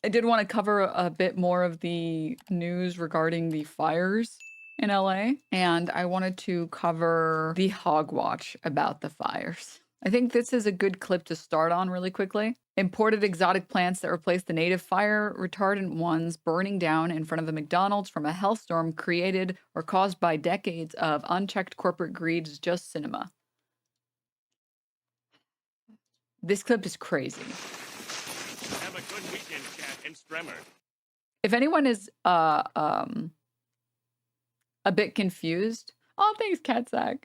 I did want to cover a bit more of the news regarding the fires in LA, and I wanted to cover the hogwash about the fires. I think this is a good clip to start on really quickly. Imported exotic plants that replace the native fire retardant ones burning down in front of the McDonald's from a hellstorm created or caused by decades of unchecked corporate greed's just cinema. This clip is crazy. Have a good weekend, Cat and Stremmer. If anyone is a bit confused, oh, thanks, Catsack.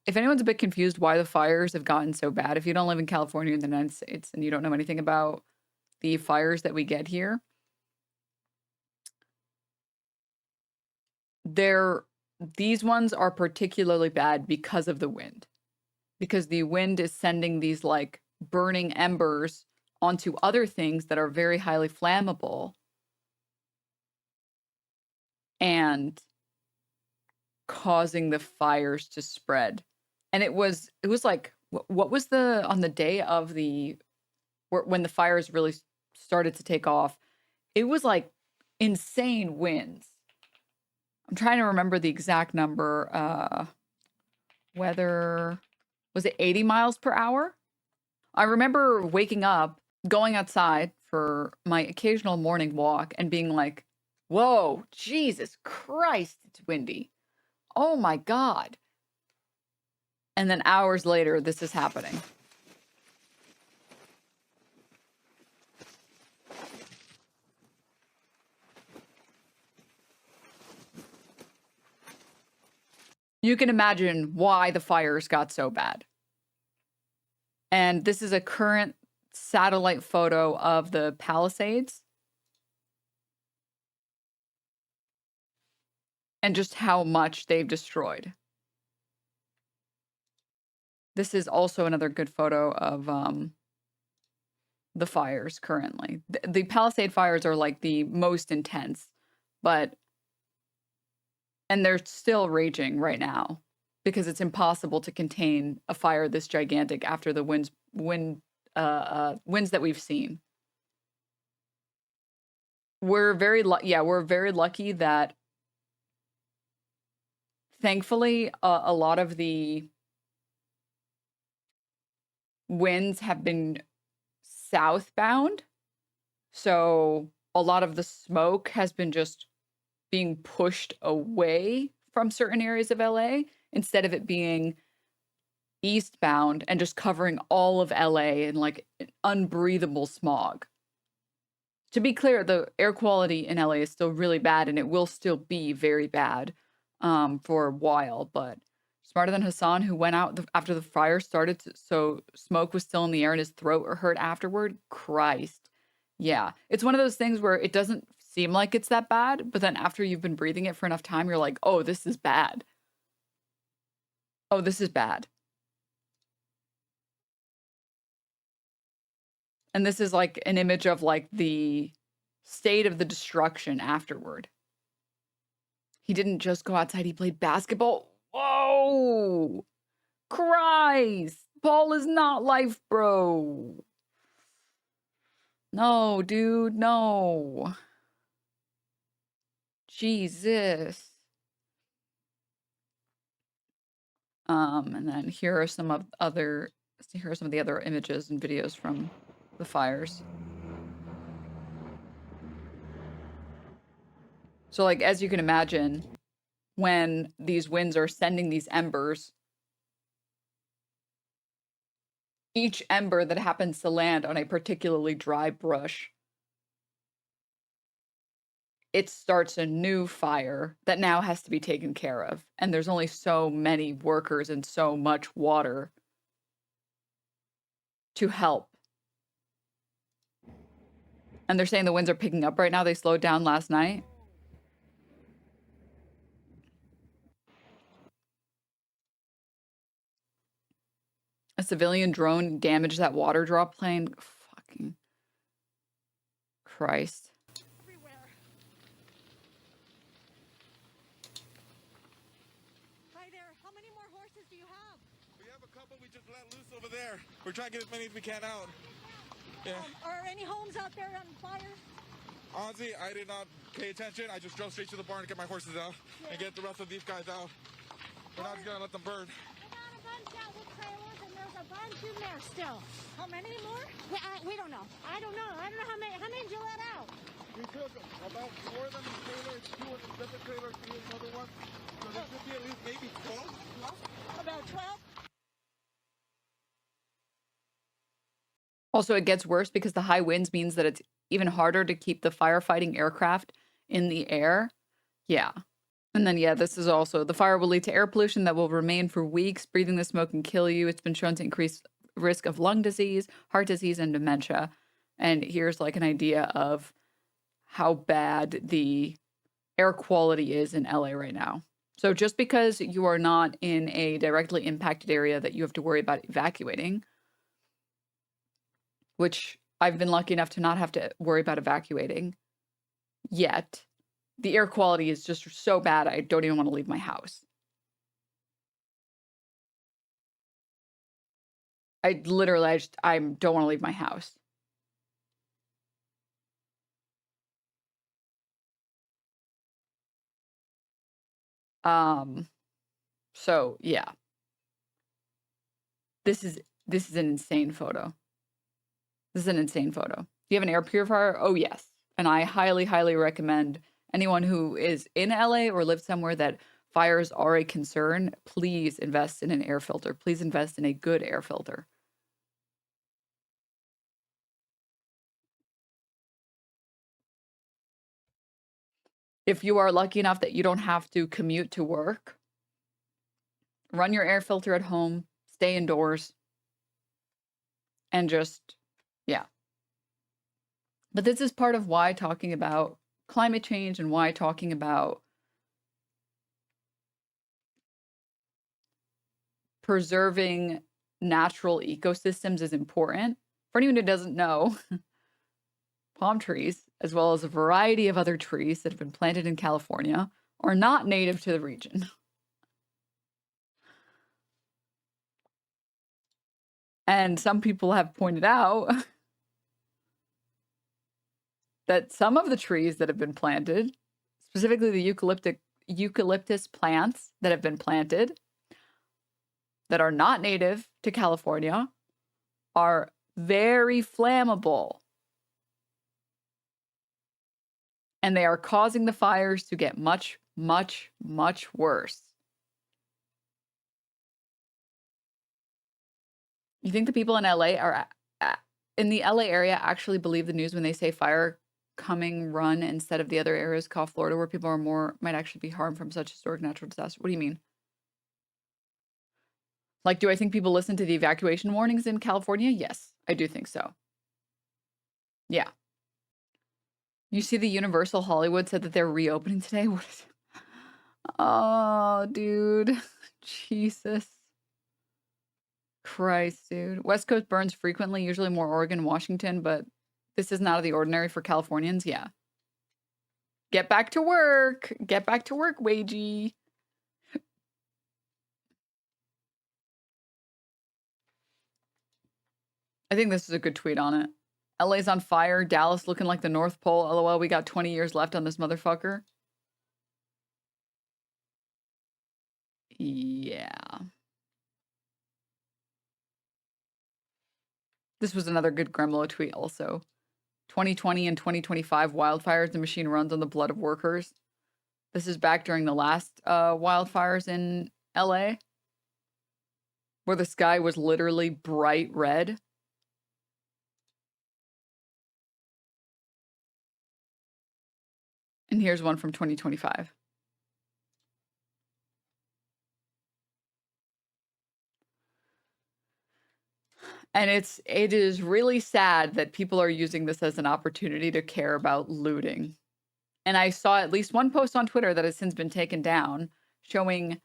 If anyone's a bit confused why the fires have gotten so bad, if you don't live in California in the United States and you don't know anything about the fires that we get here, these ones are particularly bad because of the wind. Because the wind is sending these like burning embers onto other things that are very highly flammable and causing the fires to spread. And it was like, what was on the day of when the fires really started to take off, it was like insane winds. I'm trying to remember the exact number. Weather, was it 80 miles per hour? I remember waking up, going outside for my occasional morning walk and being like, whoa, Jesus Christ, it's windy. Oh my God. And then hours later, this is happening. You can imagine why the fires got so bad. And this is a current satellite photo of the Palisades. And just how much they've destroyed. This is also another good photo of the fires currently. The Palisade fires are like the most intense, and they're still raging right now because it's impossible to contain a fire this gigantic after the winds that we've seen. We're very lucky that thankfully a lot of the winds have been southbound. So a lot of the smoke has been just being pushed away from certain areas of LA instead of it being eastbound and just covering all of LA in like unbreathable smog. To be clear, the air quality in LA is still really bad and it will still be very bad for a while, but smarter than Hassan, who went out after the fire started, so smoke was still in the air and his throat hurt afterward. Christ. Yeah. It's one of those things where it doesn't seem like it's that bad, but then after you've been breathing it for enough time, you're like, oh, this is bad. Oh, this is bad. And this is like an image of like the state of the destruction afterward. He didn't just go outside, he played basketball. Whoa! Christ! Paul is not life, bro. No, dude, no. Jesus. And then here are some of the other images and videos from the fires. So like, as you can imagine, when these winds are sending these embers, each ember that happens to land on a particularly dry brush, it starts a new fire that now has to be taken care of. And there's only so many workers and so much water to help. And they're saying the winds are picking up right now. They slowed down last night. A civilian drone damaged that water drop plane. Fucking Christ. Everywhere. Hi there. How many more horses do you have? We have a couple we just let loose over there. We're trying to get as many as we can out. Yeah. Are any homes out there on fire? Honestly, I did not pay attention. I just drove straight to the barn to get my horses out and get the rest of these guys out. We're not just gonna let them burn. I got a bunch out with trailers, and there's a bunch in there still. How many more? We don't know. I don't know. I don't know how many. How many did you let out? We took about 4 of them in trailers, 2 in a different trailer, 3 in another one. So there should be at least maybe 12. About 12. Also, it gets worse because the high winds means that it's even harder to keep the firefighting aircraft in the air. Yeah. And then, yeah, this is also the fire will lead to air pollution that will remain for weeks. Breathing the smoke can kill you. It's been shown to increase risk of lung disease, heart disease, and dementia. And here's like an idea of how bad the air quality is in LA right now. So just because you are not in a directly impacted area that you have to worry about evacuating, which I've been lucky enough to not have to worry about evacuating yet, the air quality is just so bad I don't even want to leave my house. I don't want to leave my house. So yeah. This is an insane photo. This is an insane photo. Do you have an air purifier? Oh yes. And I highly, highly recommend anyone who is in LA or lives somewhere that fires are a concern, please invest in an air filter. Please invest in a good air filter. If you are lucky enough that you don't have to commute to work, run your air filter at home, stay indoors, and just, yeah. But this is part of why talking about climate change and why talking about preserving natural ecosystems is important. For anyone who doesn't know, palm trees, as well as a variety of other trees that have been planted in California, are not native to the region. And some people have pointed out that some of the trees that have been planted, specifically the eucalyptus plants that have been planted that are not native to California, are very flammable. And they are causing the fires to get much, much, much worse. You think the people in LA are in the LA area actually believe the news when they say fire coming run instead of the other areas called Florida where people are might actually be harmed from such historic natural disaster? What do you mean? Like, do I think people listen to the evacuation warnings in California? Yes, I do think so. Yeah. You see the Universal Hollywood said that they're reopening today? What is it? Oh, dude. Jesus Christ, dude. West Coast burns frequently, usually more Oregon, Washington, but this is not out of the ordinary for Californians. Yeah. Get back to work. Get back to work, Wagey. I think this is a good tweet on it. LA's on fire. Dallas looking like the North Pole. LOL, we got 20 years left on this motherfucker. Yeah. This was another good Gremlo tweet also. 2020 and 2025 wildfires, the machine runs on the blood of workers. This is back during the last wildfires in LA, where the sky was literally bright red. And here's one from 2025. And it is really sad that people are using this as an opportunity to care about looting. And I saw at least one post on Twitter that has since been taken down showing,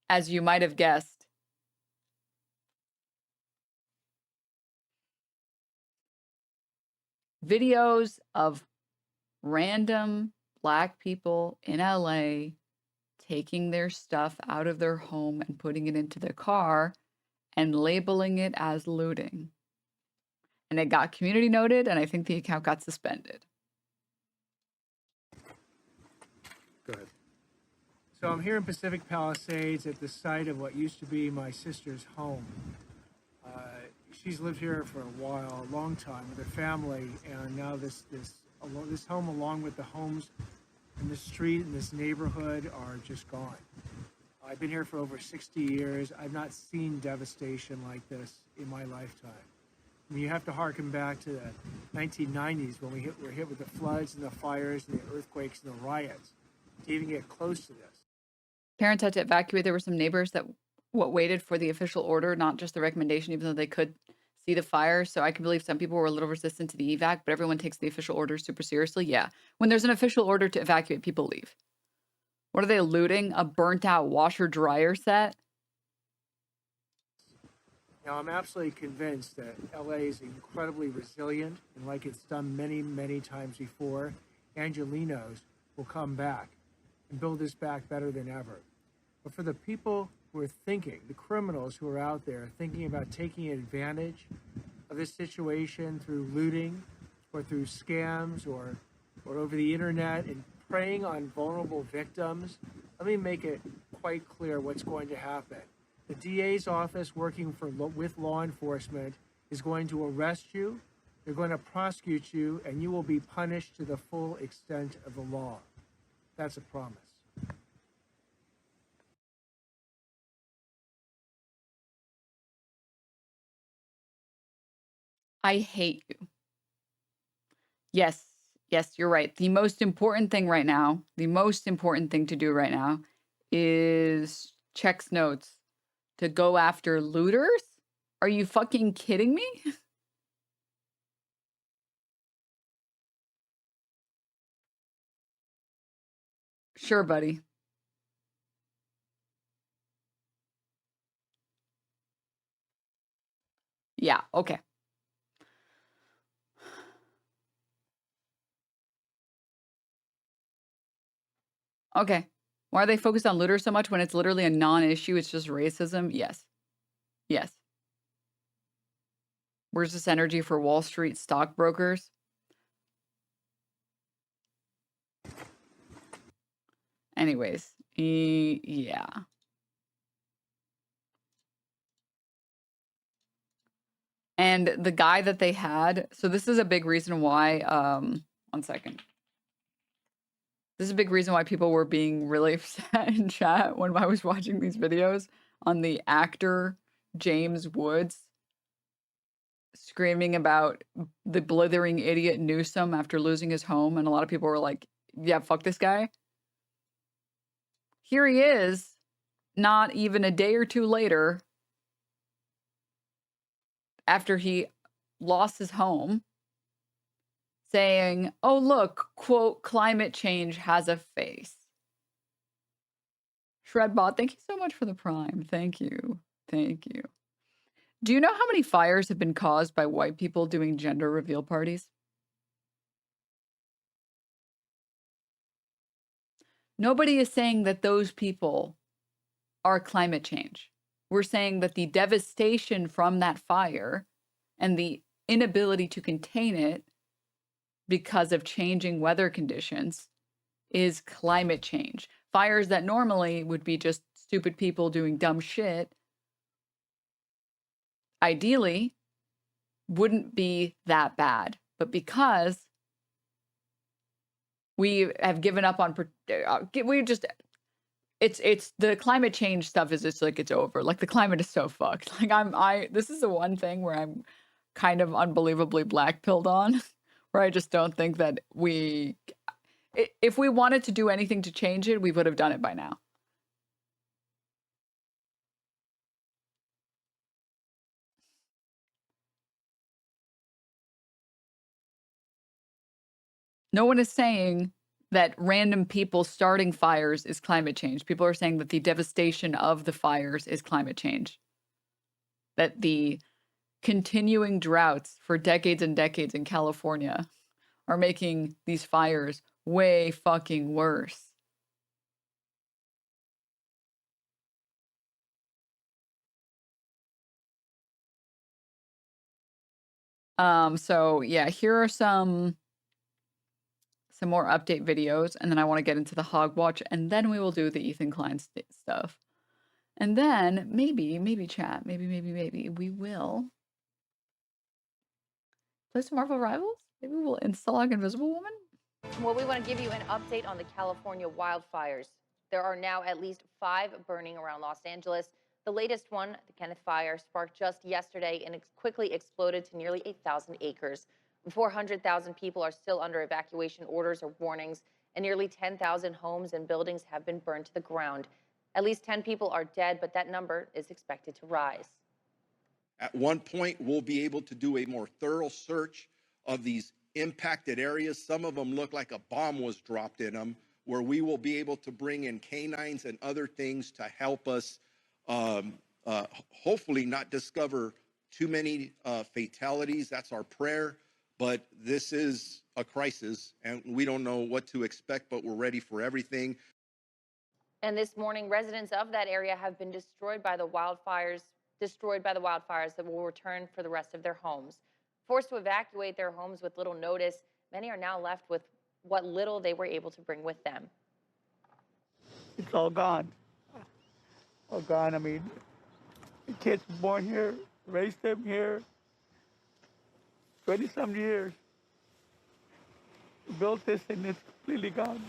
as you might have guessed, videos of random Black people in LA taking their stuff out of their home and putting it into their car and labeling it as looting. and it got community noted, and I think the account got suspended. Go ahead. So I'm here in Pacific Palisades at the site of what used to be my sister's home. She's lived here for a while, a long time with her family, and now this home, along with the homes in this street and this neighborhood, are just gone. I've been here for over 60 years. I've not seen devastation like this in my lifetime. I mean, you have to harken back to the 1990s when we were hit with the floods and the fires and the earthquakes and the riots to even get close to this. Parents had to evacuate. There were some neighbors that waited for the official order, not just the recommendation, even though they could see the fire. So I can believe some people were a little resistant to the evac, but everyone takes the official orders super seriously. Yeah. When there's an official order to evacuate, people leave. What are they looting? A burnt out washer dryer set? Now, I'm absolutely convinced that LA is incredibly resilient, and like it's done many, many times before, Angelenos will come back and build this back better than ever. But for the people who are thinking, the criminals who are out there thinking about taking advantage of this situation through looting or through scams or over the internet and preying on vulnerable victims, let me make it quite clear what's going to happen. The DA's office, working with law enforcement, is going to arrest you, they're going to prosecute you, and you will be punished to the full extent of the law. That's a promise. I hate you. Yes, you're right. The most important thing right now, the most important thing to do right now is checks notes to go after looters? Are you fucking kidding me? Sure, buddy. Yeah, okay. Okay. Why are they focused on looters so much when it's literally a non-issue? It's just racism? Yes. Yes. Where's this energy for Wall Street stockbrokers? Anyways, yeah. And the guy that they had, so this is a big reason why, 1 second. This is a big reason why people were being really upset in chat when I was watching these videos on the actor James Woods screaming about the blithering idiot Newsom after losing his home. And a lot of people were like, yeah, fuck this guy. Here he is, not even a day or two later, after he lost his home, saying, oh, look, quote, climate change has a face. Shredbot, thank you so much for the prime. Thank you. Thank you. Do you know how many fires have been caused by white people doing gender reveal parties? Nobody is saying that those people are climate change. We're saying that the devastation from that fire and the inability to contain it because of changing weather conditions is climate change. Fires that normally would be just stupid people doing dumb shit, ideally, wouldn't be that bad. But because we have given up on, we just, it's the climate change stuff is just like, it's over. Like the climate is so fucked. Like this is the one thing where I'm kind of unbelievably black-pilled on, where I just don't think that if we wanted to do anything to change it, we would have done it by now. No one is saying that random people starting fires is climate change. People are saying that the devastation of the fires is climate change. That the continuing droughts for decades and decades in California are making these fires way fucking worse. So yeah, here are some more update videos, and then I want to get into the hog watch, and then we will do the Ethan Klein stuff. And then maybe chat, maybe we will play some Marvel Rivals. Maybe we'll insta-log Invisible Woman. Well, we want to give you an update on the California wildfires. There are now at least 5 burning around Los Angeles. The latest one, the Kenneth Fire, sparked just yesterday and quickly exploded to nearly 8,000 acres. 400,000 people are still under evacuation orders or warnings, and nearly 10,000 homes and buildings have been burned to the ground. At least 10 people are dead, but that number is expected to rise. At one point, we'll be able to do a more thorough search of these impacted areas. Some of them look like a bomb was dropped in them, where we will be able to bring in canines and other things to help us hopefully not discover too many fatalities. That's our prayer. But this is a crisis, and we don't know what to expect, but we're ready for everything. And this morning, residents of that area have been destroyed by the wildfires that will return for the rest of their homes. Forced to evacuate their homes with little notice, many are now left with what little they were able to bring with them. It's all gone. All gone. I mean, the kids were born here, raised them here, 20-some years. Built this and it's completely gone.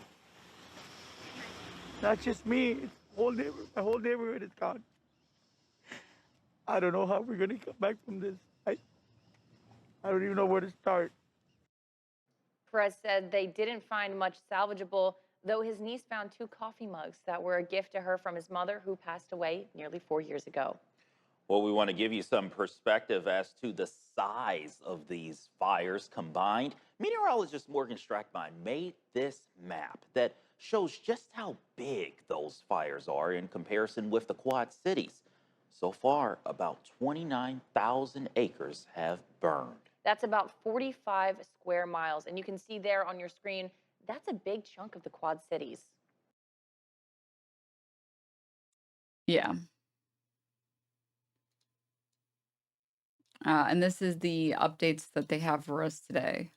Not just me, it's my whole neighborhood is gone. I don't know how we're gonna come back from this. I don't even know where to start. Perez said they didn't find much salvageable, though his niece found 2 coffee mugs that were a gift to her from his mother, who passed away nearly 4 years ago. Well, we want to give you some perspective as to the size of these fires combined. Meteorologist Morgan Strackbine made this map that shows just how big those fires are in comparison with the Quad Cities. So far, about 29,000 acres have burned. That's about 45 square miles. And you can see there on your screen, that's a big chunk of the Quad Cities. Yeah. And this is the updates that they have for us today.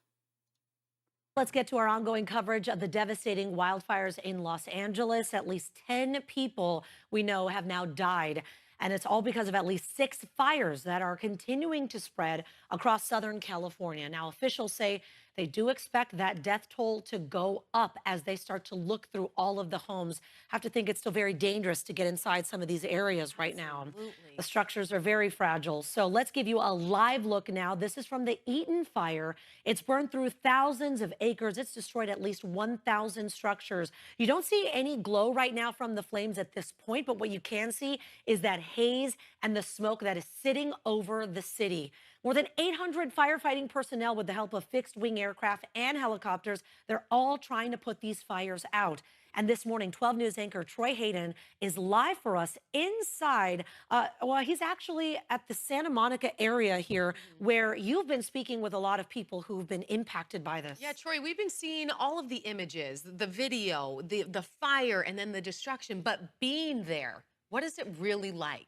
Let's get to our ongoing coverage of the devastating wildfires in Los Angeles. At least 10 people we know have now died. And it's all because of at least 6 fires that are continuing to spread across Southern California. Now, officials say they do expect that death toll to go up as they start to look through all of the homes. Have to think it's still very dangerous to get inside some of these areas right now. The structures are very fragile. So let's give you a live look now. This is from the Eaton fire. It's burned through thousands of acres. It's destroyed at least 1,000 structures. You don't see any glow right now from the flames at this point, but what you can see is that haze and the smoke that is sitting over the city. More than 800 firefighting personnel with the help of fixed-wing aircraft and helicopters, they're all trying to put these fires out. And this morning, 12 News anchor Troy Hayden is live for us inside. Well, he's actually at the Santa Monica area here, where you've been speaking with a lot of people who've been impacted by this. Yeah, Troy, we've been seeing all of the images, the video, the fire, and then the destruction. But being there, what is it really like?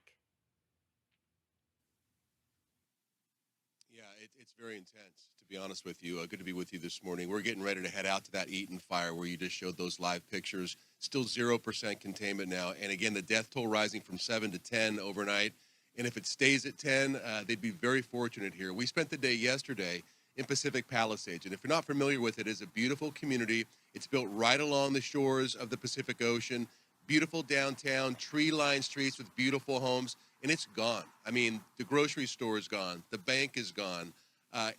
Yeah, it's very intense, to be honest with you. Good to be with you this morning. We're getting ready to head out to that Eaton fire where you just showed those live pictures. Still 0% containment now. And again, the death toll rising from 7 to 10 overnight. And if it stays at 10, they'd be very fortunate here. We spent the day yesterday in Pacific Palisades. And if you're not familiar with it, it's a beautiful community. It's built right along the shores of the Pacific Ocean. Beautiful downtown, tree-lined streets with beautiful homes. And it's gone. I mean, the grocery store is gone. The bank is gone.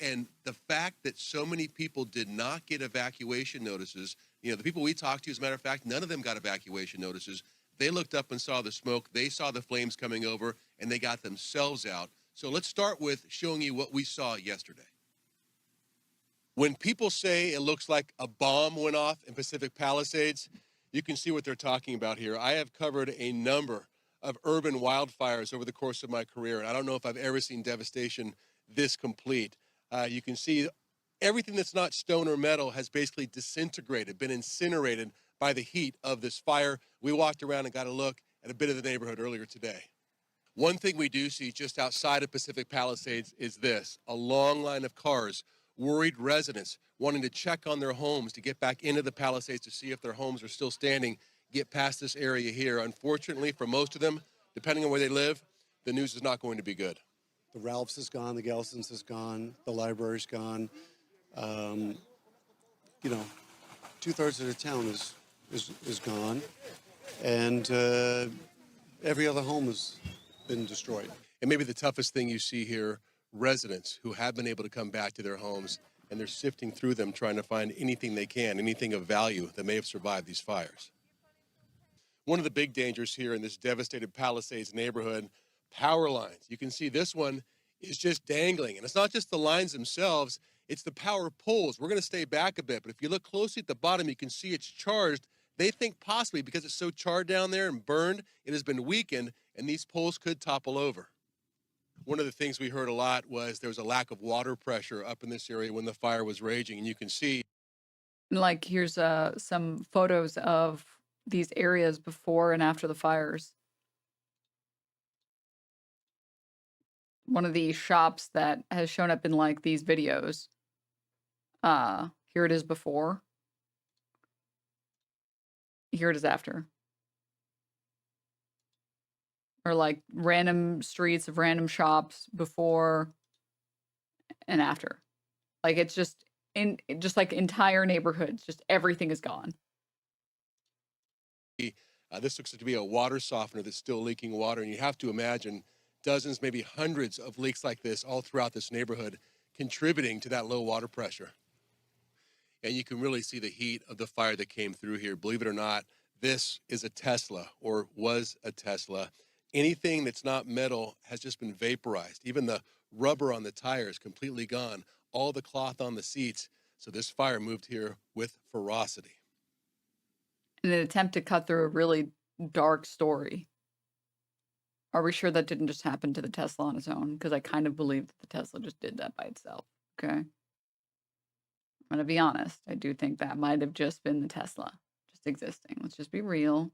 And the fact that so many people did not get evacuation notices, you know, the people we talked to, as a matter of fact, none of them got evacuation notices. They looked up and saw the smoke. They saw the flames coming over, and they got themselves out. So let's start with showing you what we saw yesterday. When people say it looks like a bomb went off in Pacific Palisades, you can see what they're talking about here. I have covered a number of urban wildfires over the course of my career, and I don't know if I've ever seen devastation this complete. You can see everything that's not stone or metal has basically disintegrated, been incinerated by the heat of this fire. We walked around and got a look at a bit of the neighborhood earlier today. One thing we do see just outside of Pacific Palisades is this: a long line of cars, worried residents wanting to check on their homes, to get back into the Palisades to see if their homes are still standing, get past this area here. Unfortunately, for most of them, depending on where they live, the news is not going to be good. The Ralphs is gone, the Gelsons is gone, the library's gone. You know, 2/3 of the town is gone, and every other home has been destroyed. And maybe the toughest thing you see here, residents who have been able to come back to their homes, and they're sifting through them trying to find anything they can, anything of value that may have survived these fires. One of the big dangers here in this devastated Palisades neighborhood, power lines. You can see this one is just dangling, and it's not just the lines themselves, it's the power poles. We're going to stay back a bit, but if you look closely at the bottom, you can see it's charged. They think possibly because it's so charred down there and burned, it has been weakened, and these poles could topple over. One of the things we heard a lot was there was a lack of water pressure up in this area when the fire was raging, and you can see. Like, here's some photos of these areas before and after the fires. One of the shops that has shown up in like these videos. Here it is before. Here it is after. Or like random streets of random shops before and after. Like it's just like entire neighborhoods, just everything is gone. This looks to be a water softener that's still leaking water, and you have to imagine dozens, maybe hundreds of leaks like this all throughout this neighborhood contributing to that low water pressure. And you can really see the heat of the fire that came through here. Believe it or not, this is a Tesla, or was a Tesla. Anything that's not metal has just been vaporized. Even the rubber on the tires completely gone, all the cloth on the seats. So this fire moved here with ferocity. In an attempt to cut through a really dark story. Are we sure that didn't just happen to the Tesla on its own? Because I kind of believe that the Tesla just did that by itself. Okay. I'm going to be honest. I do think that might have just been the Tesla just existing. Let's just be real.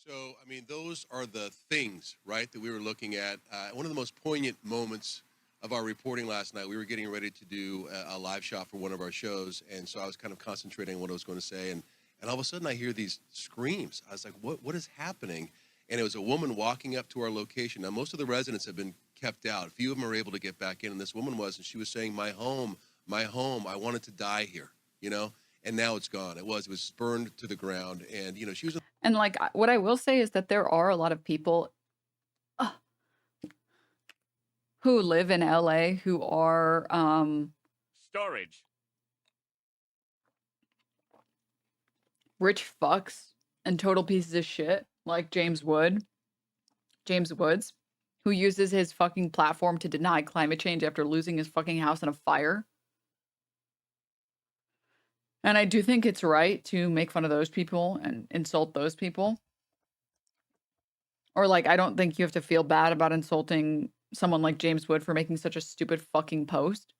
So, I mean, those are the things, right, that we were looking at. One of the most poignant moments of our reporting last night, we were getting ready to do a live shot for one of our shows, and so I was kind of concentrating on what I was going to say, and all of a sudden I hear these screams. I was like, what is happening? And it was a woman walking up to our location. Now, most of the residents have been kept out. A few of them are able to get back in, and this woman was, and she was saying, my home, I wanted to die here, you know? And now it's gone. It was burned to the ground, and, you know, she was... And like, what I will say is that there are a lot of people who live in LA who are Storage. rich fucks and total pieces of shit, like James Woods, who uses his fucking platform to deny climate change after losing his fucking house in a fire. And I do think it's right to make fun of those people and insult those people. Or like, I don't think you have to feel bad about insulting someone like James Wood for making such a stupid fucking post.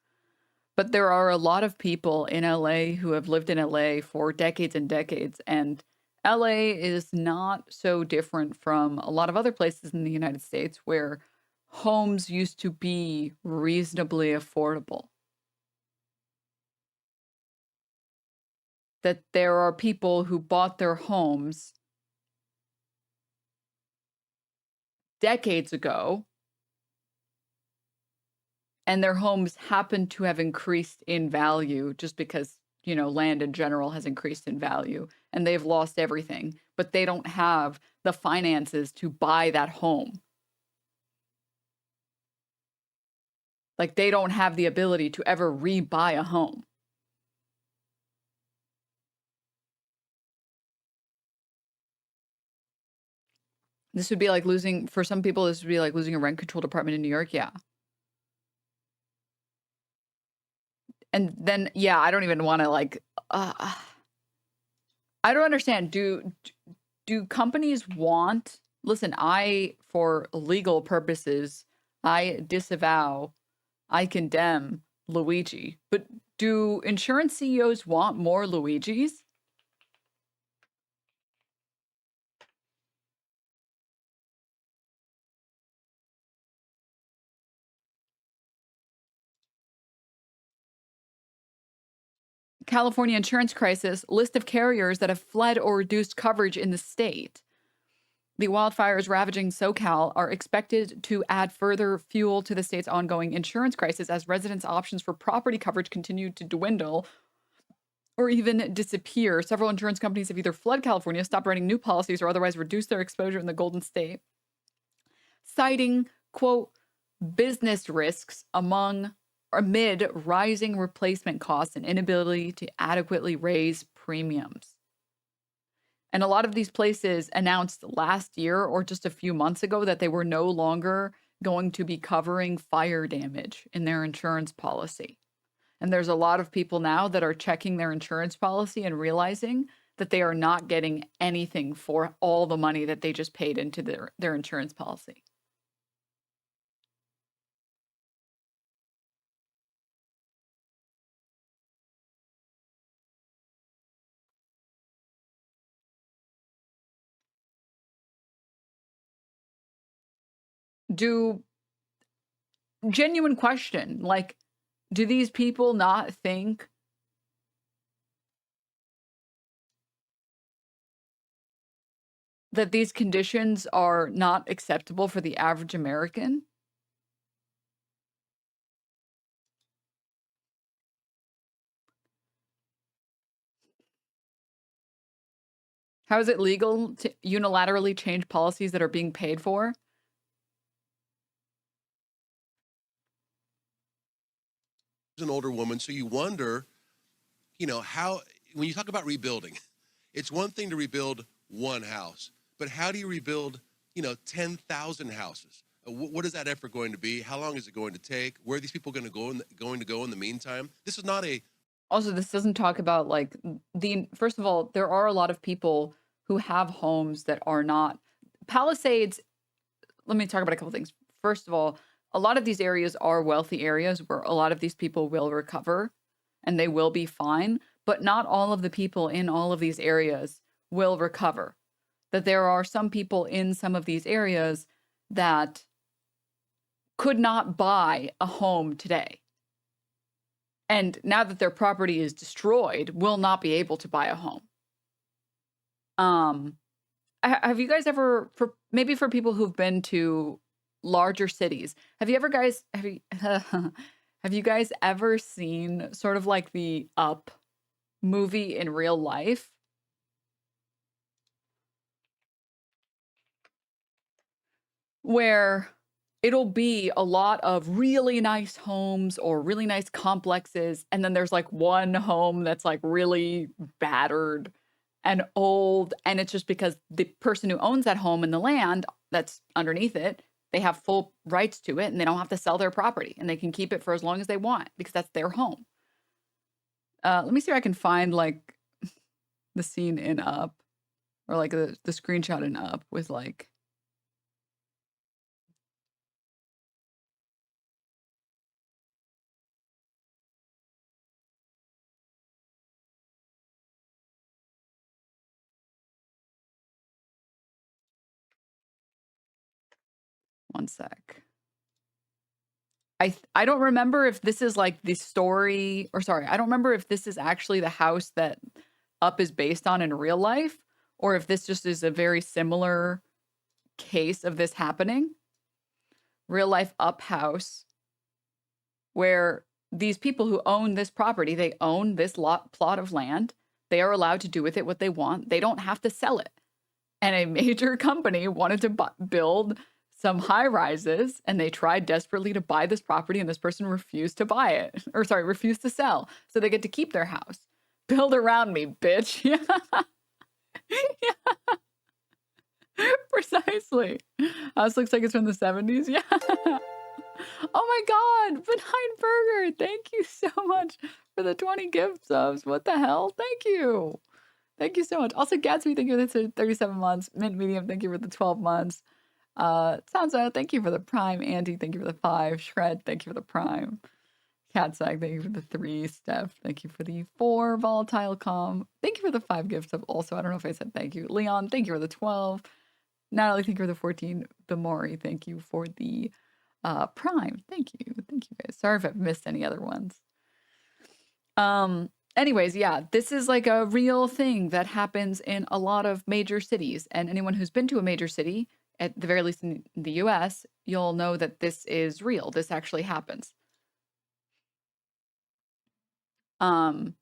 But there are a lot of people in LA who have lived in LA for decades and decades, and LA is not so different from a lot of other places in the United States where homes used to be reasonably affordable. That there are people who bought their homes decades ago, and their homes happen to have increased in value just because, you know, land in general has increased in value, and they've lost everything, but they don't have the finances to buy that home. Like, they don't have the ability to ever rebuy a home. This would be like losing, for some people, this would be like losing a rent controlled apartment in New York. Yeah. And then, yeah, I don't even want to like, I don't understand. Do companies want, listen, for legal purposes, I disavow, I condemn Luigi, but do insurance CEOs want more Luigis? California insurance crisis, list of carriers that have fled or reduced coverage in the state. The wildfires ravaging SoCal are expected to add further fuel to the state's ongoing insurance crisis as residents' options for property coverage continue to dwindle or even disappear. Several insurance companies have either fled California, stopped writing new policies, or otherwise reduced their exposure in the Golden State, citing, quote, business risks amid rising replacement costs and inability to adequately raise premiums. And a lot of these places announced last year or just a few months ago that they were no longer going to be covering fire damage in their insurance policy. And there's a lot of people now that are checking their insurance policy and realizing that they are not getting anything for all the money that they just paid into their insurance policy. Genuine question, like, do these people not think that these conditions are not acceptable for the average American? How is it legal to unilaterally change policies that are being paid for? An older woman, so you wonder, how, when you talk about rebuilding, it's one thing to rebuild one house, but how do you rebuild, 10,000 houses? What is that effort going to be? How long is it going to take? Where are these people going to go in the meantime? This is not a. Also, this doesn't talk about first of all, there are a lot of people who have homes that are not Palisades. Let me talk about a couple things. First of all, a lot of these areas are wealthy areas where a lot of these people will recover and they will be fine, but not all of the people in all of these areas will recover. That there are some people in some of these areas that could not buy a home today. And now that their property is destroyed, will not be able to buy a home. Have you guys ever, maybe for people who've been to larger cities, have you guys ever seen sort of like the Up movie in real life? Where it'll be a lot of really nice homes or really nice complexes, and then there's like one home that's like really battered and old, and it's just because the person who owns that home and the land that's underneath it, they have full rights to it and they don't have to sell their property and they can keep it for as long as they want because that's their home. Let me see if I can find like the scene in Up or like the screenshot in Up with like. One sec. I don't remember if this is like the story, or sorry, I don't remember if this is actually the house that Up is based on in real life, or if this just is a very similar case of this happening. Real life Up house, where these people who own this property, they own this plot of land. They are allowed to do with it what they want. They don't have to sell it. And a major company wanted to build some high rises, and they tried desperately to buy this property, and this person refused to buy it, or sorry, refused to sell. So they get to keep their house. Build around me, bitch. Yeah. Yeah. Precisely. House looks like it's from the 70s. Yeah. Oh my God. Benign Burger. Thank you so much for the 20 gift subs. What the hell? Thank you. Thank you so much. Also, Gatsby, thank you for the 37 months. Mint Medium, thank you for the 12 months. Sansa, thank you for the Prime. Andy, thank you for the 5. Shred, thank you for the Prime. Catsag, thank you for the 3. Steph, thank you for the 4. Volatile Com, thank you for the 5 gifts of also. I don't know if I said thank you. Leon, thank you for the 12. Natalie, thank you for the 14. Bamori, thank you for the Prime. Thank you. Thank you guys. Sorry if I've missed any other ones. anyways, yeah, this is like a real thing that happens in a lot of major cities. And anyone who's been to a major city, at the very least in the US, you'll know that this is real. This actually happens. And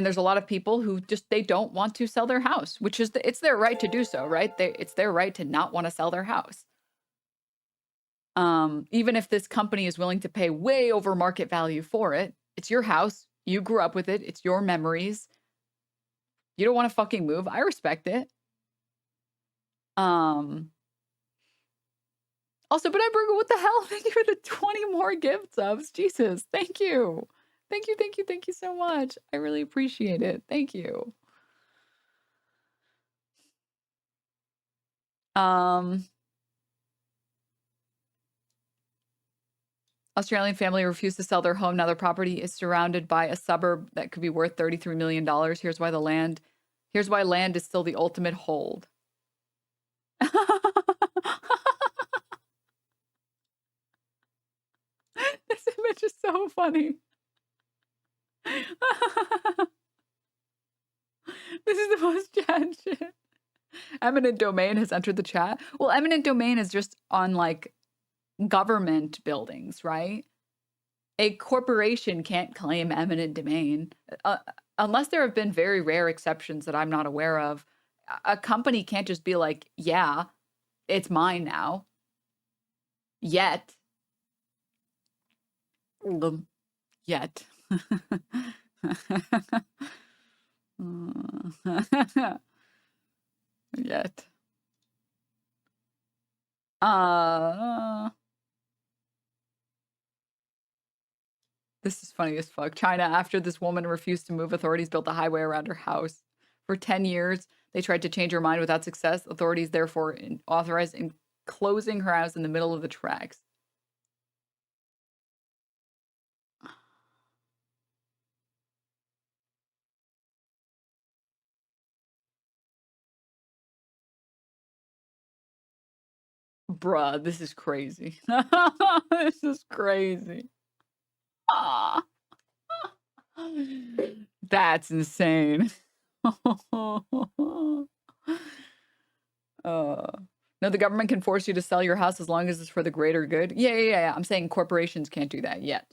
there's a lot of people who just they don't want to sell their house, which is it's their right to do so, right? It's their right to not want to sell their house. Even if this company is willing to pay way over market value for it, it's your house. You grew up with it. It's your memories. You don't want to fucking move. I respect it. Also, but Burger, what the hell? Thank you for the 20 more gift subs. Jesus, thank you. Thank you, thank you, thank you so much. I really appreciate it. Thank you. Australian family refused to sell their home. Now their property is surrounded by a suburb that could be worth $33 million. Here's why land is still the ultimate hold. This image is so funny. This is the most chat shit. Eminent domain has entered the chat. Well, eminent domain is just on like government buildings, right? A corporation can't claim eminent domain unless there have been very rare exceptions that I'm not aware of. A company can't just be like, yeah, it's mine now. Yet. Yet. Yet. This is funny as fuck. China, after this woman refused to move, authorities built a highway around her house. For 10 years, they tried to change her mind without success. Authorities therefore authorized closing her house in the middle of the tracks. Bruh, this is crazy. This is crazy. Ah. That's insane. No, the government can force you to sell your house as long as it's for the greater good. Yeah. I'm saying corporations can't do that yet.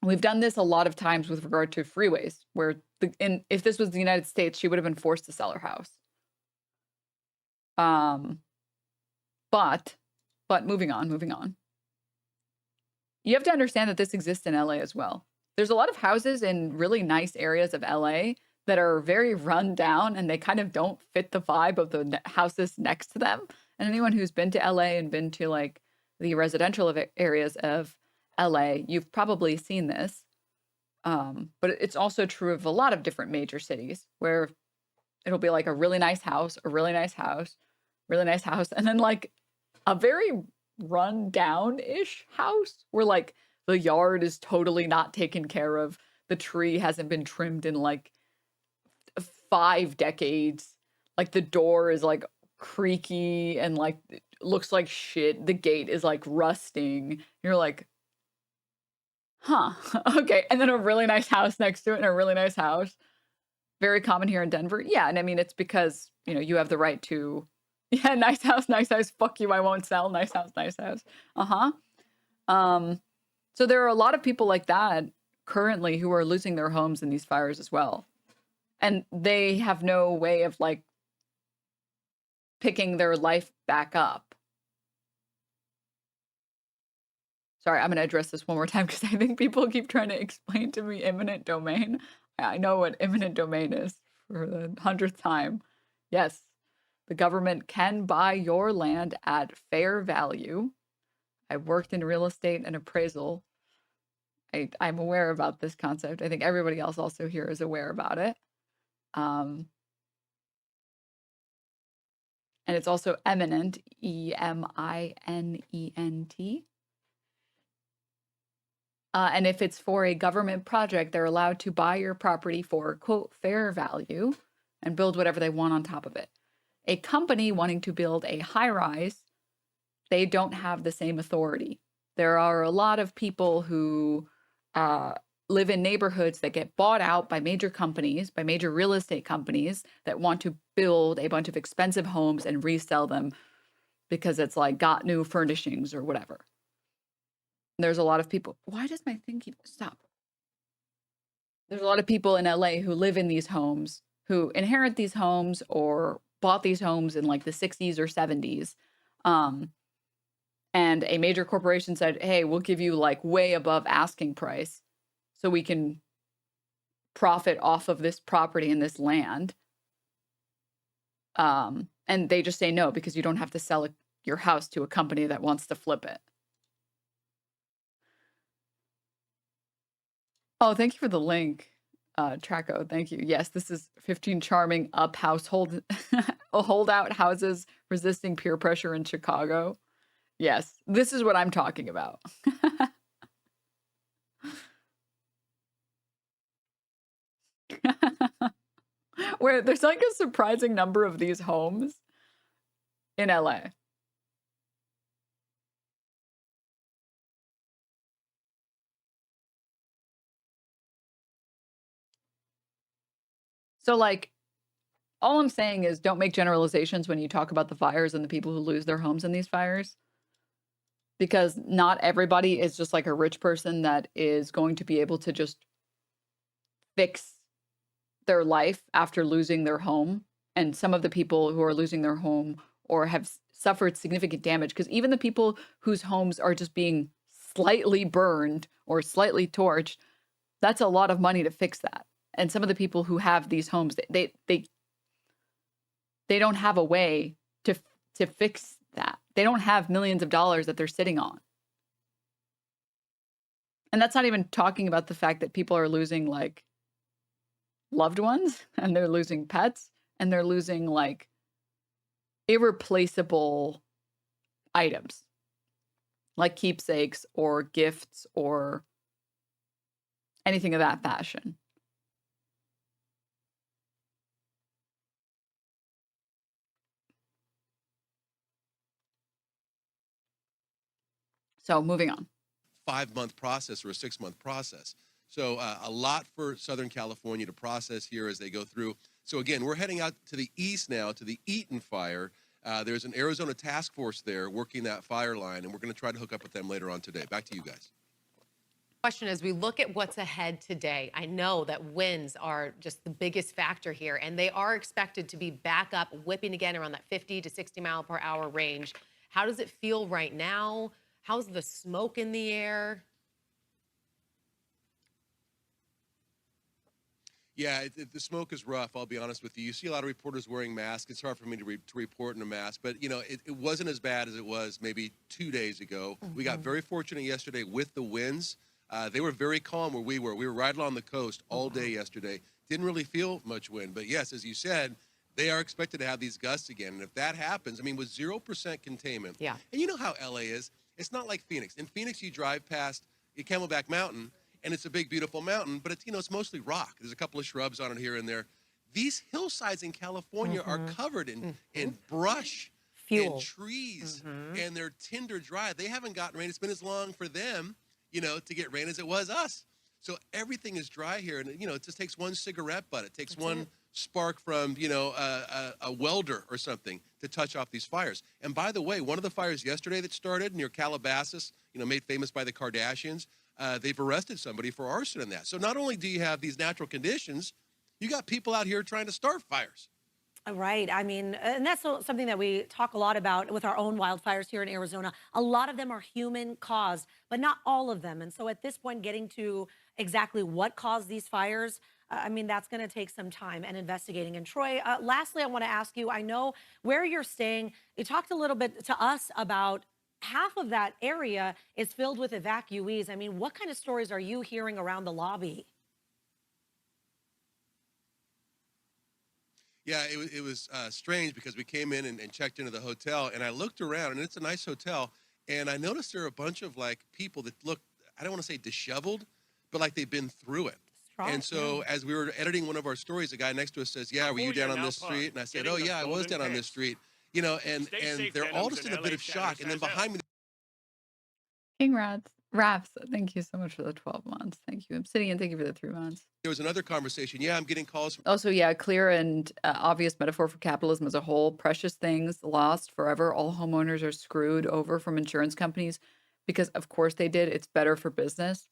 We've done this a lot of times with regard to freeways, where if this was the United States, she would have been forced to sell her house. But moving on. You have to understand that this exists in LA as well. There's a lot of houses in really nice areas of LA that are very run down and they kind of don't fit the vibe of the houses next to them. And anyone who's been to LA and been to like the residential areas of LA, you've probably seen this. But it's also true of a lot of different major cities where it'll be like a really nice house, really nice house, and then like a very run down-ish house where like the yard is totally not taken care of. The tree hasn't been trimmed in like 5 decades. Like the door is like creaky and like it looks like shit. The gate is like rusting. You're like, huh, okay. And then a really nice house next to it and a really nice house. Very common here in Denver. Yeah, and I mean, it's because, you know, you have the right to, yeah, nice house, fuck you, I won't sell, nice house. So there are a lot of people like that currently who are losing their homes in these fires as well. And they have no way of like picking their life back up. Sorry, I'm going to address this one more time because I think people keep trying to explain to me eminent domain. I know what eminent domain is for the 100th time. Yes, the government can buy your land at fair value. I've worked in real estate and appraisal. I'm aware about this concept. I think everybody else also here is aware about it. And it's also eminent, E-M-I-N-E-N-T. And if it's for a government project, they're allowed to buy your property for, quote, fair value and build whatever they want on top of it. A company wanting to build a high-rise, they don't have the same authority. There are a lot of people who live in neighborhoods that get bought out by major companies, by major real estate companies that want to build a bunch of expensive homes and resell them because it's like got new furnishings or whatever. There's a lot of people. Why does my thing keep stop? There's a lot of people in LA who live in these homes, who inherit these homes or bought these homes in like the 60s or 70s. And a major corporation said, hey, we'll give you like way above asking price so we can profit off of this property and this land. And they just say no because you don't have to sell your house to a company that wants to flip it. Oh, thank you for the link, Traco. Thank you. Yes, this is 15 charming up household holdout houses resisting peer pressure in Chicago. Yes, this is what I'm talking about. Where there's like a surprising number of these homes in LA. So like, all I'm saying is don't make generalizations when you talk about the fires and the people who lose their homes in these fires. Because not everybody is just like a rich person that is going to be able to just fix their life after losing their home. And some of the people who are losing their home or have suffered significant damage, because even the people whose homes are just being slightly burned or slightly torched, that's a lot of money to fix that. And some of the people who have these homes, they don't have a way to fix that. They don't have millions of dollars that they're sitting on. And that's not even talking about the fact that people are losing like loved ones and they're losing pets and they're losing like irreplaceable items like keepsakes or gifts or anything of that fashion. So moving on. 5-month process or a 6-month process. So a lot for Southern California to process here as they go through. So again, we're heading out to the east now to the Eaton fire. There's an Arizona task force there working that fire line, and we're going to try to hook up with them later on today. Back to you guys. Question as we look at what's ahead today, I know that winds are just the biggest factor here, and they are expected to be back up, whipping again around that 50 to 60 mile per hour range. How does it feel right now? How's the smoke in the air? Yeah, the smoke is rough, I'll be honest with you. You see a lot of reporters wearing masks. It's hard for me to report in a mask, but you know, it wasn't as bad as it was maybe 2 days ago. We got very fortunate yesterday with the winds. They were very calm where we were. We were right along the coast all day yesterday. Didn't really feel much wind, but yes, as you said, they are expected to have these gusts again. And if that happens, I mean, with 0% containment, yeah. And you know how LA is. It's not like Phoenix. In Phoenix, you drive past Camelback Mountain, and it's a big, beautiful mountain, but it's, you know, it's mostly rock. There's a couple of shrubs on it here and there. These hillsides in California are covered in brush and trees, and they're tinder dry. They haven't gotten rain. It's been as long for them, you know, to get rain as it was us. So everything is dry here, and, you know, it just takes one cigarette butt. It takes one spark from, you know, a welder or something to touch off these fires. And by the way, one of the fires yesterday that started near Calabasas, you know, made famous by the Kardashians, they've arrested somebody for arson in that. So not only do you have these natural conditions, you got people out here trying to start fires. Right. I mean, and that's something that we talk a lot about with our own wildfires here in Arizona. A lot of them are human caused, but not all of them. And so at this point, getting to exactly what caused these fires, I mean, that's going to take some time and investigating. And Troy, lastly, I want to ask you, I know where you're staying. You talked a little bit to us about half of that area is filled with evacuees. I mean, what kind of stories are you hearing around the lobby? Yeah, it was strange because we came in and checked into the hotel, and I looked around, and it's a nice hotel, and I noticed there are a bunch of like people that look, I don't want to say disheveled, but like they've been through it. And so as we were editing one of our stories, a guy next to us says, yeah, were you down on this street? And I said, oh yeah, I was down on this street. You know, and they're all just in a bit of shock. And then behind me, King Rats, Raps, thank you so much for the 12 months. Thank you. Obsidian, thank you for the 3 months. There was another conversation. Yeah, I'm getting calls. Also, yeah, clear and obvious metaphor for capitalism as a whole. Precious things lost forever. All homeowners are screwed over from insurance companies because, of course, they did. It's better for business.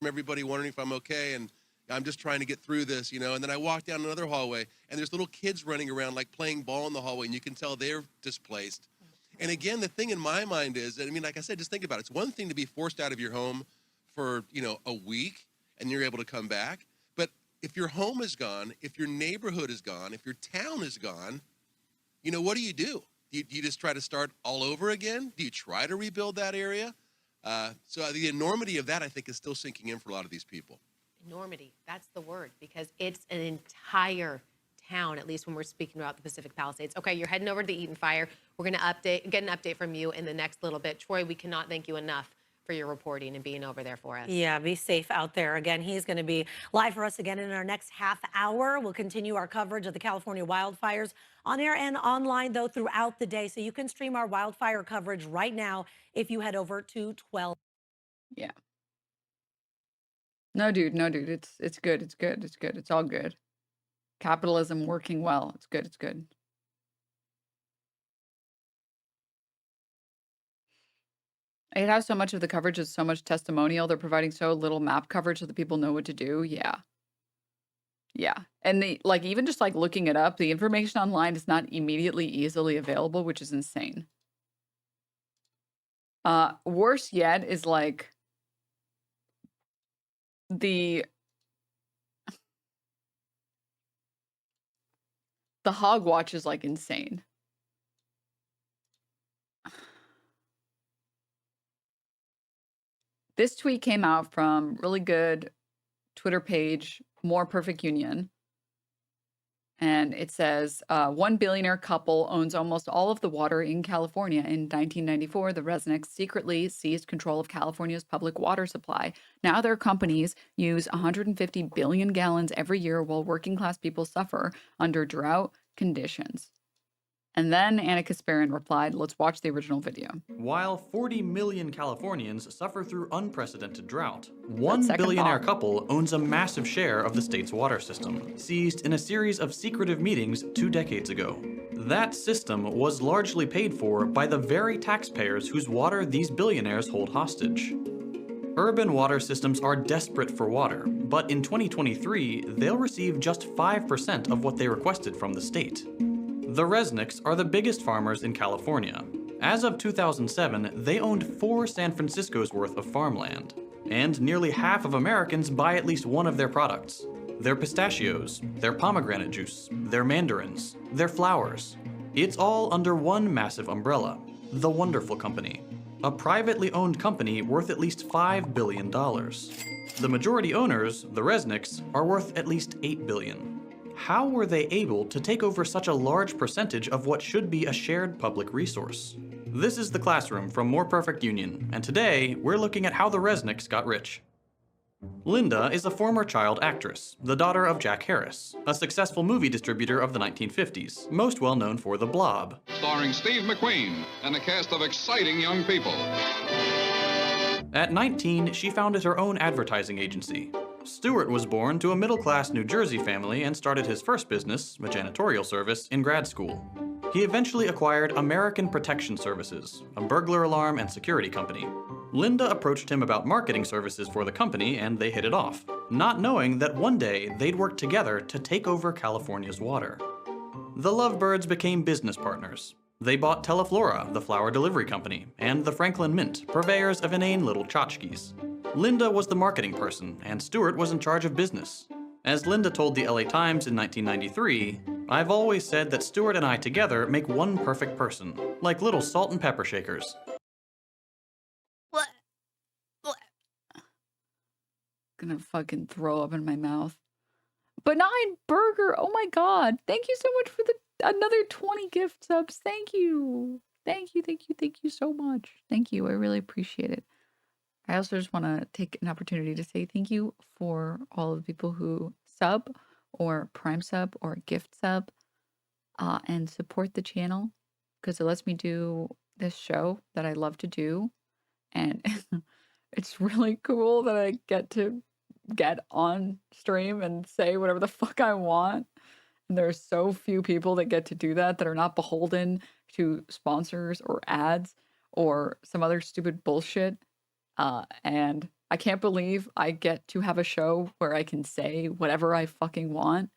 From everybody wondering if I'm okay, and I'm just trying to get through this, you know. And then I walk down another hallway, and there's little kids running around like playing ball in the hallway, and you can tell they're displaced. And again, the thing in my mind is, I mean, like I said, just think about it. It's one thing to be forced out of your home for, you know, a week, and you're able to come back. But if your home is gone, if your neighborhood is gone, if your town is gone, you know, what do? Do you just try to start all over again? Do you try to rebuild that area? So the enormity of that, I think, is still sinking in for a lot of these people. Enormity, that's the word, because it's an entire town, at least when we're speaking about the Pacific Palisades. Okay, you're heading over to the Eaton Fire. We're going to get an update from you in the next little bit. Troy, we cannot thank you enough for your reporting and being over there for us. Yeah, be safe out there. Again, he's going to be live for us again in our next half hour. We'll continue our coverage of the California wildfires on air and online, though, throughout the day. So you can stream our wildfire coverage right now if you head over to 12. Yeah. No, dude. No, dude. It's good. It's good. It's good. It's all good. Capitalism working well. It's good. It's good. It has so much of the coverage is so much testimonial. They're providing so little map coverage so that people know what to do. Yeah. Yeah. And the like even just like looking it up, the information online is not immediately easily available, which is insane. Worse yet is like the hogwatch is like insane. This tweet came out from really good Twitter page, More Perfect Union. And it says, one billionaire couple owns almost all of the water in California. In 1994, the Resnicks secretly seized control of California's public water supply. Now their companies use 150 billion gallons every year while working class people suffer under drought conditions. And then Anna Kasparin replied, let's watch the original video. While 40 million Californians suffer through unprecedented drought, one billionaire couple owns a massive share of the state's water system, seized in a series of secretive meetings 2 decades ago. That system was largely paid for by the very taxpayers whose water these billionaires hold hostage. Urban water systems are desperate for water, but in 2023, they'll receive just 5% of what they requested from the state. The Resnicks are the biggest farmers in California. As of 2007, they owned 4 San Francisco's worth of farmland. And nearly half of Americans buy at least one of their products. Their pistachios, their pomegranate juice, their mandarins, their flowers. It's all under one massive umbrella, the Wonderful Company, a privately owned company worth at least $5 billion. The majority owners, the Resnicks, are worth at least $8 billion. How were they able to take over such a large percentage of what should be a shared public resource? This is The Classroom from More Perfect Union, and today we're looking at how the Resnicks got rich. Linda is a former child actress, the daughter of Jack Harris, a successful movie distributor of the 1950s, most well known for The Blob. Starring Steve McQueen and a cast of exciting young people. At 19, she founded her own advertising agency. Stewart was born to a middle-class New Jersey family and started his first business, a janitorial service, in grad school. He eventually acquired American Protection Services, a burglar alarm and security company. Linda approached him about marketing services for the company, and they hit it off, not knowing that one day they'd work together to take over California's water. The lovebirds became business partners. They bought Teleflora, the flower delivery company, and the Franklin Mint, purveyors of inane little tchotchkes. Linda was the marketing person, and Stewart was in charge of business. As Linda told the LA Times in 1993, I've always said that Stewart and I together make one perfect person, like little salt and pepper shakers. Gonna fucking throw up in my mouth. Benign Burger, oh my god. Thank you so much for another 20 gift subs. Thank you. Thank you so much. Thank you, I really appreciate it. I also just want to take an opportunity to say thank you for all of the people who sub or prime sub or gift sub and support the channel because it lets me do this show that I love to do. And It's really cool that I get on stream and say whatever the fuck I want. And there's so few people that get to do that are not beholden to sponsors or ads or some other stupid bullshit. And I can't believe I get to have a show where I can say whatever I fucking want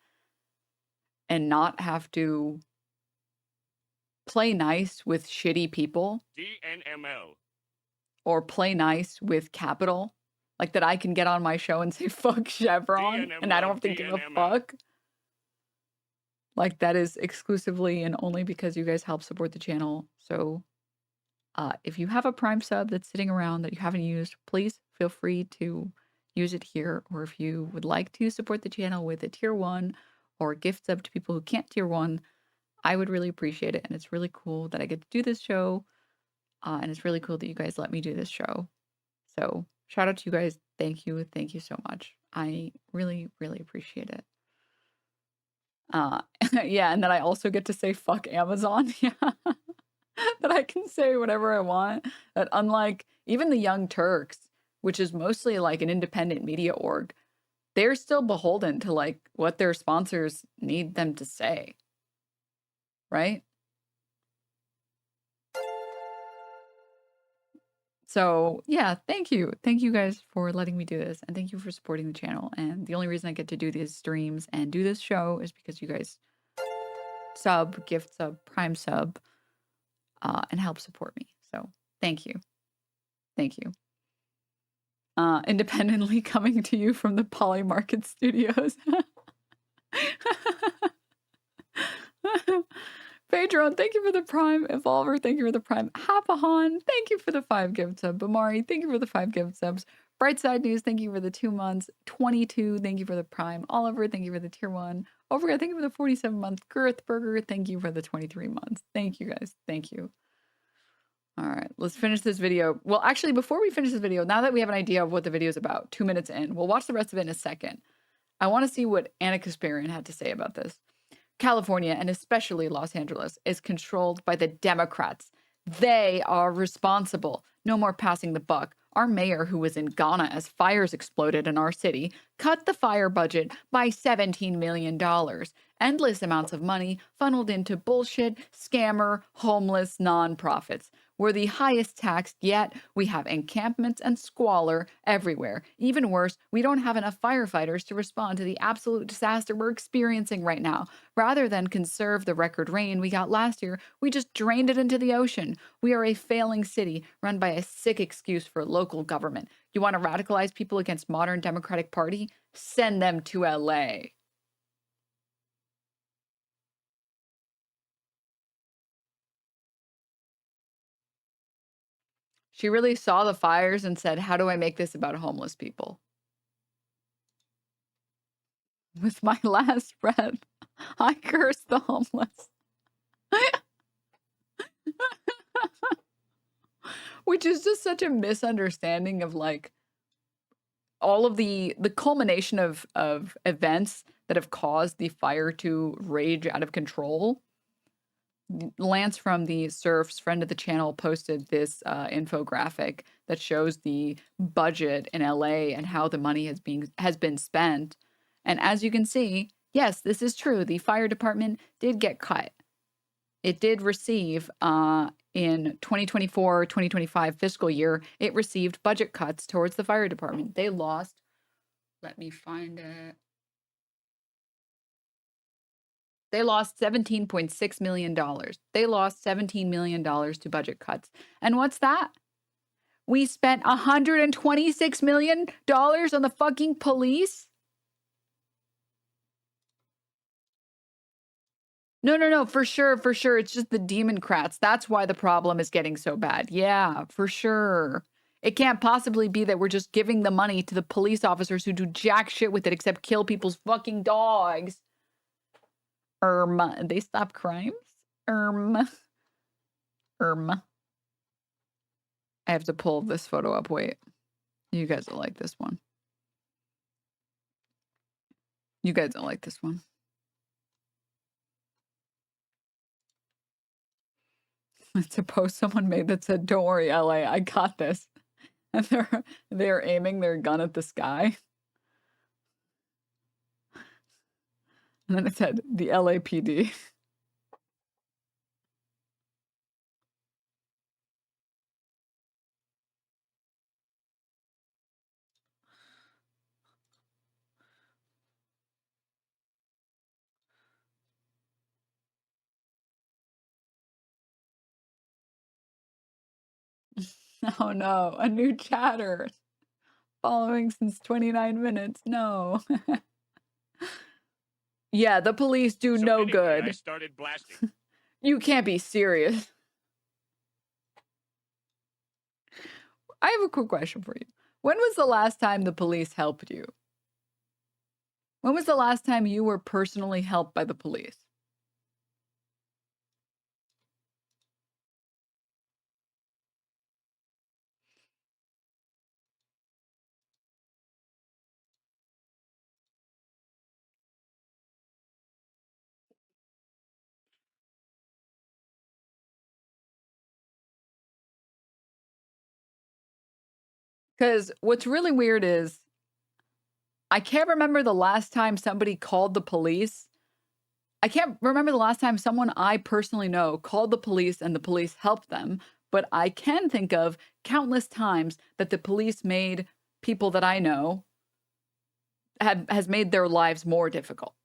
and not have to play nice with shitty people DNML. or play nice with capital. Like that I can get on my show and say fuck Chevron and I don't have to give a fuck. Like that is exclusively and only because you guys help support the channel. So if you have a Prime sub that's sitting around that you haven't used, please feel free to use it here. Or if you would like to support the channel with a tier 1 or gift sub to people who can't tier 1, I would really appreciate it. And it's really cool that I get to do this show. And it's really cool that you guys let me do this show. So shout out to you guys. Thank you. Thank you so much. I really, really appreciate it. Yeah, and then I also get to say fuck Amazon. Yeah. That I can say whatever I want. That unlike even the Young Turks, which is mostly like an independent media org, they're still beholden to like what their sponsors need them to say. Right? So yeah, thank you. Thank you guys for letting me do this. And thank you for supporting the channel. And the only reason I get to do these streams and do this show is because you guys sub, gift sub, Prime sub, and help support me. So thank you. Thank you. Independently coming to you from the Poly Market Studios. Pedron, thank you for the Prime. Evolver, thank you for the Prime. Hapahan, thank you for the 5 gift subs. Bamari, thank you for the 5 gift subs. Brightside News, thank you for the 2 months. 22, thank you for the Prime. Oliver, thank you for the tier 1. Overga, thank you for the 47-month. Girthburger, thank you for the 23 months. Thank you guys. Thank you. All right, let's finish this video. Well, actually, before we finish this video, now that we have an idea of what the video is about, 2 minutes in, we'll watch the rest of it in a second. I want to see what Anna Kasparian had to say about this. California, and especially Los Angeles, is controlled by the Democrats. They are responsible. No more passing the buck. Our mayor, who was in Ghana as fires exploded in our city, cut the fire budget by $17 million. Endless amounts of money funneled into bullshit, scammer, homeless nonprofits. We're the highest taxed yet. We have encampments and squalor everywhere. Even worse, we don't have enough firefighters to respond to the absolute disaster we're experiencing right now. Rather than conserve the record rain we got last year, we just drained it into the ocean. We are a failing city run by a sick excuse for local government. You want to radicalize people against modern Democratic Party? Send them to LA. She really saw the fires and said, how do I make this about homeless people? With my last breath, I curse the homeless. Which is just such a misunderstanding of like all of the culmination of events that have caused the fire to rage out of control. Lance from the Surfs, friend of the channel, posted this infographic that shows the budget in LA and how the money has been spent. And as you can see, yes, this is true. The fire department did get cut. It did receive in 2024-2025 fiscal year, it received budget cuts towards the fire department. They lost, let me find it. They lost $17.6 million. They lost $17 million to budget cuts. And what's that? We spent $126 million on the fucking police? No, for sure. It's just the Democrats. That's why the problem is getting so bad. Yeah, for sure. It can't possibly be that we're just giving the money to the police officers who do jack shit with it except kill people's fucking dogs. They stop crimes? I have to pull this photo up. Wait. You guys will like this one. It's a post someone made that said, don't worry, LA, I got this. And they're aiming their gun at the sky. And then it said the LAPD. Oh no, a new chatter. Following since 29 minutes. No. Yeah, the police do So no anyway, I good. started blasting. You can't be serious. I have a quick question for you. When was the last time the police helped you? When was the last time you were personally helped by the police? Because what's really weird is I can't remember the last time somebody called the police. I can't remember the last time someone I personally know called the police and the police helped them, but I can think of countless times that the police made people that I know has made their lives more difficult.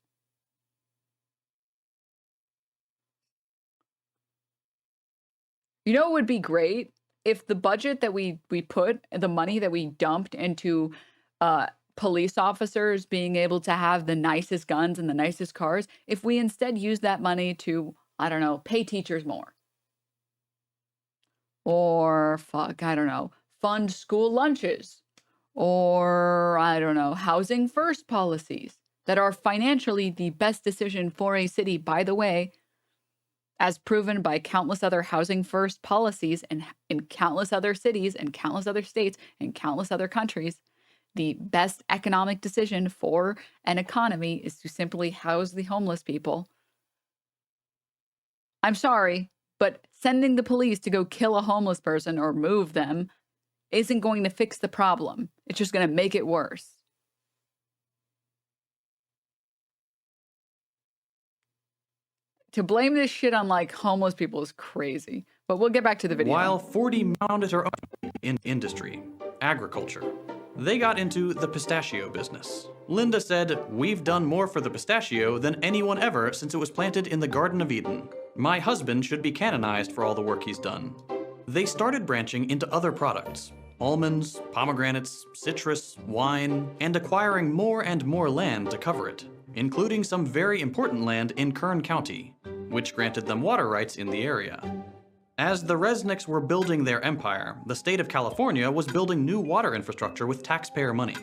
You know, it would be great if the budget that we put, the money that we dumped into police officers being able to have the nicest guns and the nicest cars, if we instead use that money to, I don't know, pay teachers more. Or fuck, I don't know, fund school lunches. Or I don't know, housing first policies that are financially the best decision for a city, by the way, as proven by countless other housing first policies in countless other cities and countless other states and countless other countries. The best economic decision for an economy is to simply house the homeless people. I'm sorry, but sending the police to go kill a homeless person or move them isn't going to fix the problem. It's just going to make it worse. To blame this shit on like homeless people is crazy. But we'll get back to the video. While 40 founded her own industry, agriculture. They got into the pistachio business. Linda said, "We've done more for the pistachio than anyone ever since it was planted in the Garden of Eden. My husband should be canonized for all the work he's done." They started branching into other products. Almonds, pomegranates, citrus, wine, and acquiring more and more land to cover it, including some very important land in Kern County, which granted them water rights in the area. As the Resnicks were building their empire, the state of California was building new water infrastructure with taxpayer money.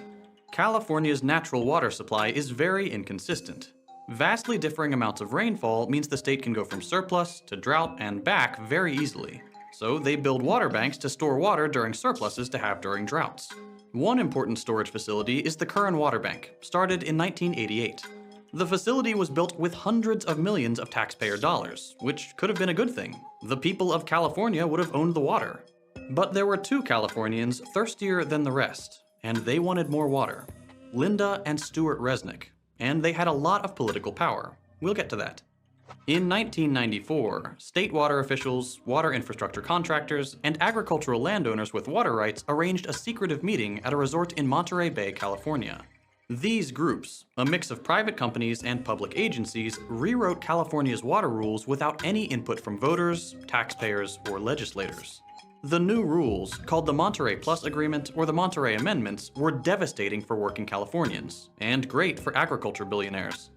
California's natural water supply is very inconsistent. Vastly differing amounts of rainfall means the state can go from surplus to drought and back very easily. So they build water banks to store water during surpluses to have during droughts. One important storage facility is the Kern Water Bank, started in 1988. The facility was built with hundreds of millions of taxpayer dollars, which could have been a good thing. The people of California would have owned the water. But there were two Californians thirstier than the rest, and they wanted more water. Linda and Stuart Resnick, and they had a lot of political power. We'll get to that. In 1994, state water officials, water infrastructure contractors, and agricultural landowners with water rights arranged a secretive meeting at a resort in Monterey Bay, California. These groups, a mix of private companies and public agencies, rewrote California's water rules without any input from voters, taxpayers, or legislators. The new rules, called the Monterey Plus Agreement or the Monterey Amendments, were devastating for working Californians, and great for agriculture billionaires.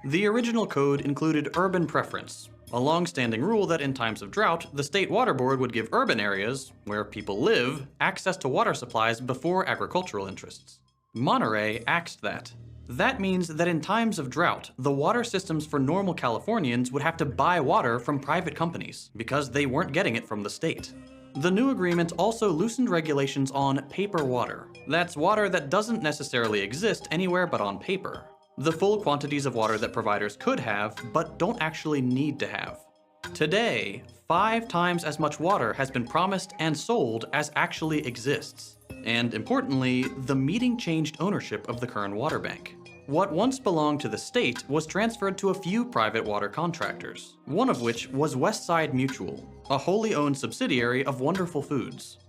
The original code included urban preference, a long-standing rule that in times of drought, the state water board would give urban areas, where people live, access to water supplies before agricultural interests. Monterey axed that. That means that in times of drought, the water systems for normal Californians would have to buy water from private companies, because they weren't getting it from the state. The new agreement also loosened regulations on paper water. That's water that doesn't necessarily exist anywhere but on paper. The full quantities of water that providers could have, but don't actually need to have. Today, 5 times as much water has been promised and sold as actually exists. And importantly, the meeting changed ownership of the Kern Water Bank. What once belonged to the state was transferred to a few private water contractors, one of which was Westside Mutual, a wholly owned subsidiary of Wonderful Foods.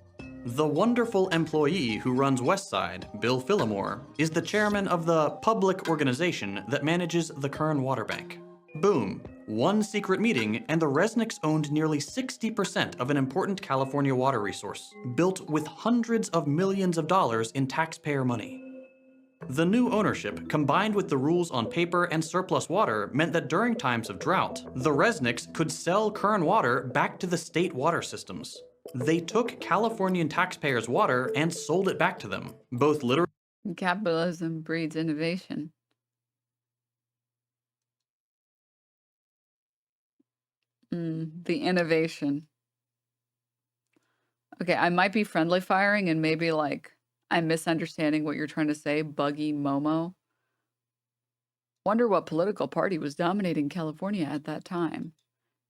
The wonderful employee who runs Westside, Bill Phillimore, is the chairman of the public organization that manages the Kern Water Bank. Boom. One secret meeting, and the Resnicks owned nearly 60% of an important California water resource, built with hundreds of millions of dollars in taxpayer money. The new ownership, combined with the rules on paper and surplus water, meant that during times of drought, the Resnicks could sell Kern water back to the state water systems. They took Californian taxpayers' water and sold it back to them, both literally. Capitalism breeds innovation. The innovation. Okay, I might be friendly firing and maybe like I'm misunderstanding what you're trying to say, Buggy Momo. Wonder what political party was dominating California at that time.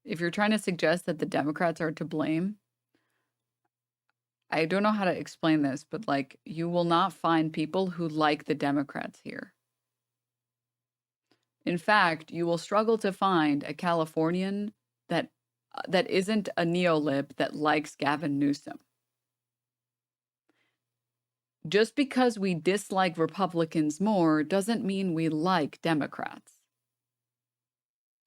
If you're trying to suggest that the Democrats are to blame, I don't know how to explain this, but like you will not find people who like the Democrats here. In fact, you will struggle to find a Californian that isn't a neolib that likes Gavin Newsom. Just because we dislike Republicans more doesn't mean we like Democrats.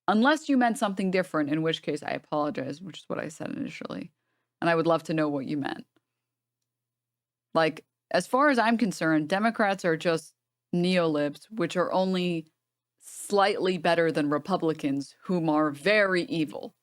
Unless you meant something different, in which case I apologize, which is what I said initially. And I would love to know what you meant. Like, as far as I'm concerned, Democrats are just neolibs, which are only slightly better than Republicans, whom are very evil.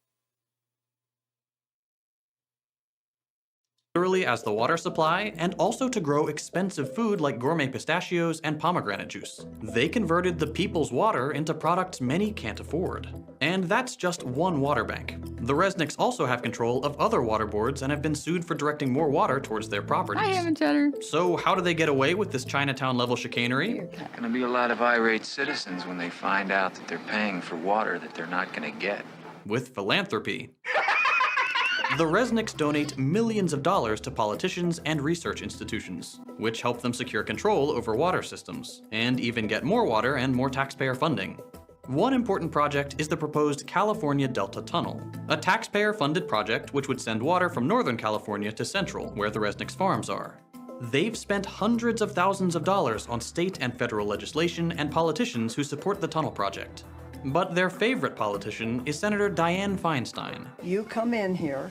Literally as the water supply, and also to grow expensive food like gourmet pistachios and pomegranate juice. They converted the people's water into products many can't afford. And that's just one water bank. The Resnicks also have control of other water boards and have been sued for directing more water towards their properties. I haven't, Cheddar. So how do they get away with this Chinatown-level chicanery? Gonna be a lot of irate citizens when they find out that they're paying for water that they're not gonna get. With philanthropy. The Resnicks donate millions of dollars to politicians and research institutions, which help them secure control over water systems, and even get more water and more taxpayer funding. One important project is the proposed California Delta Tunnel, a taxpayer-funded project which would send water from Northern California to Central, where the Resnicks farms are. They've spent hundreds of thousands of dollars on state and federal legislation and politicians who support the tunnel project. But their favorite politician is Senator Dianne Feinstein. You come in here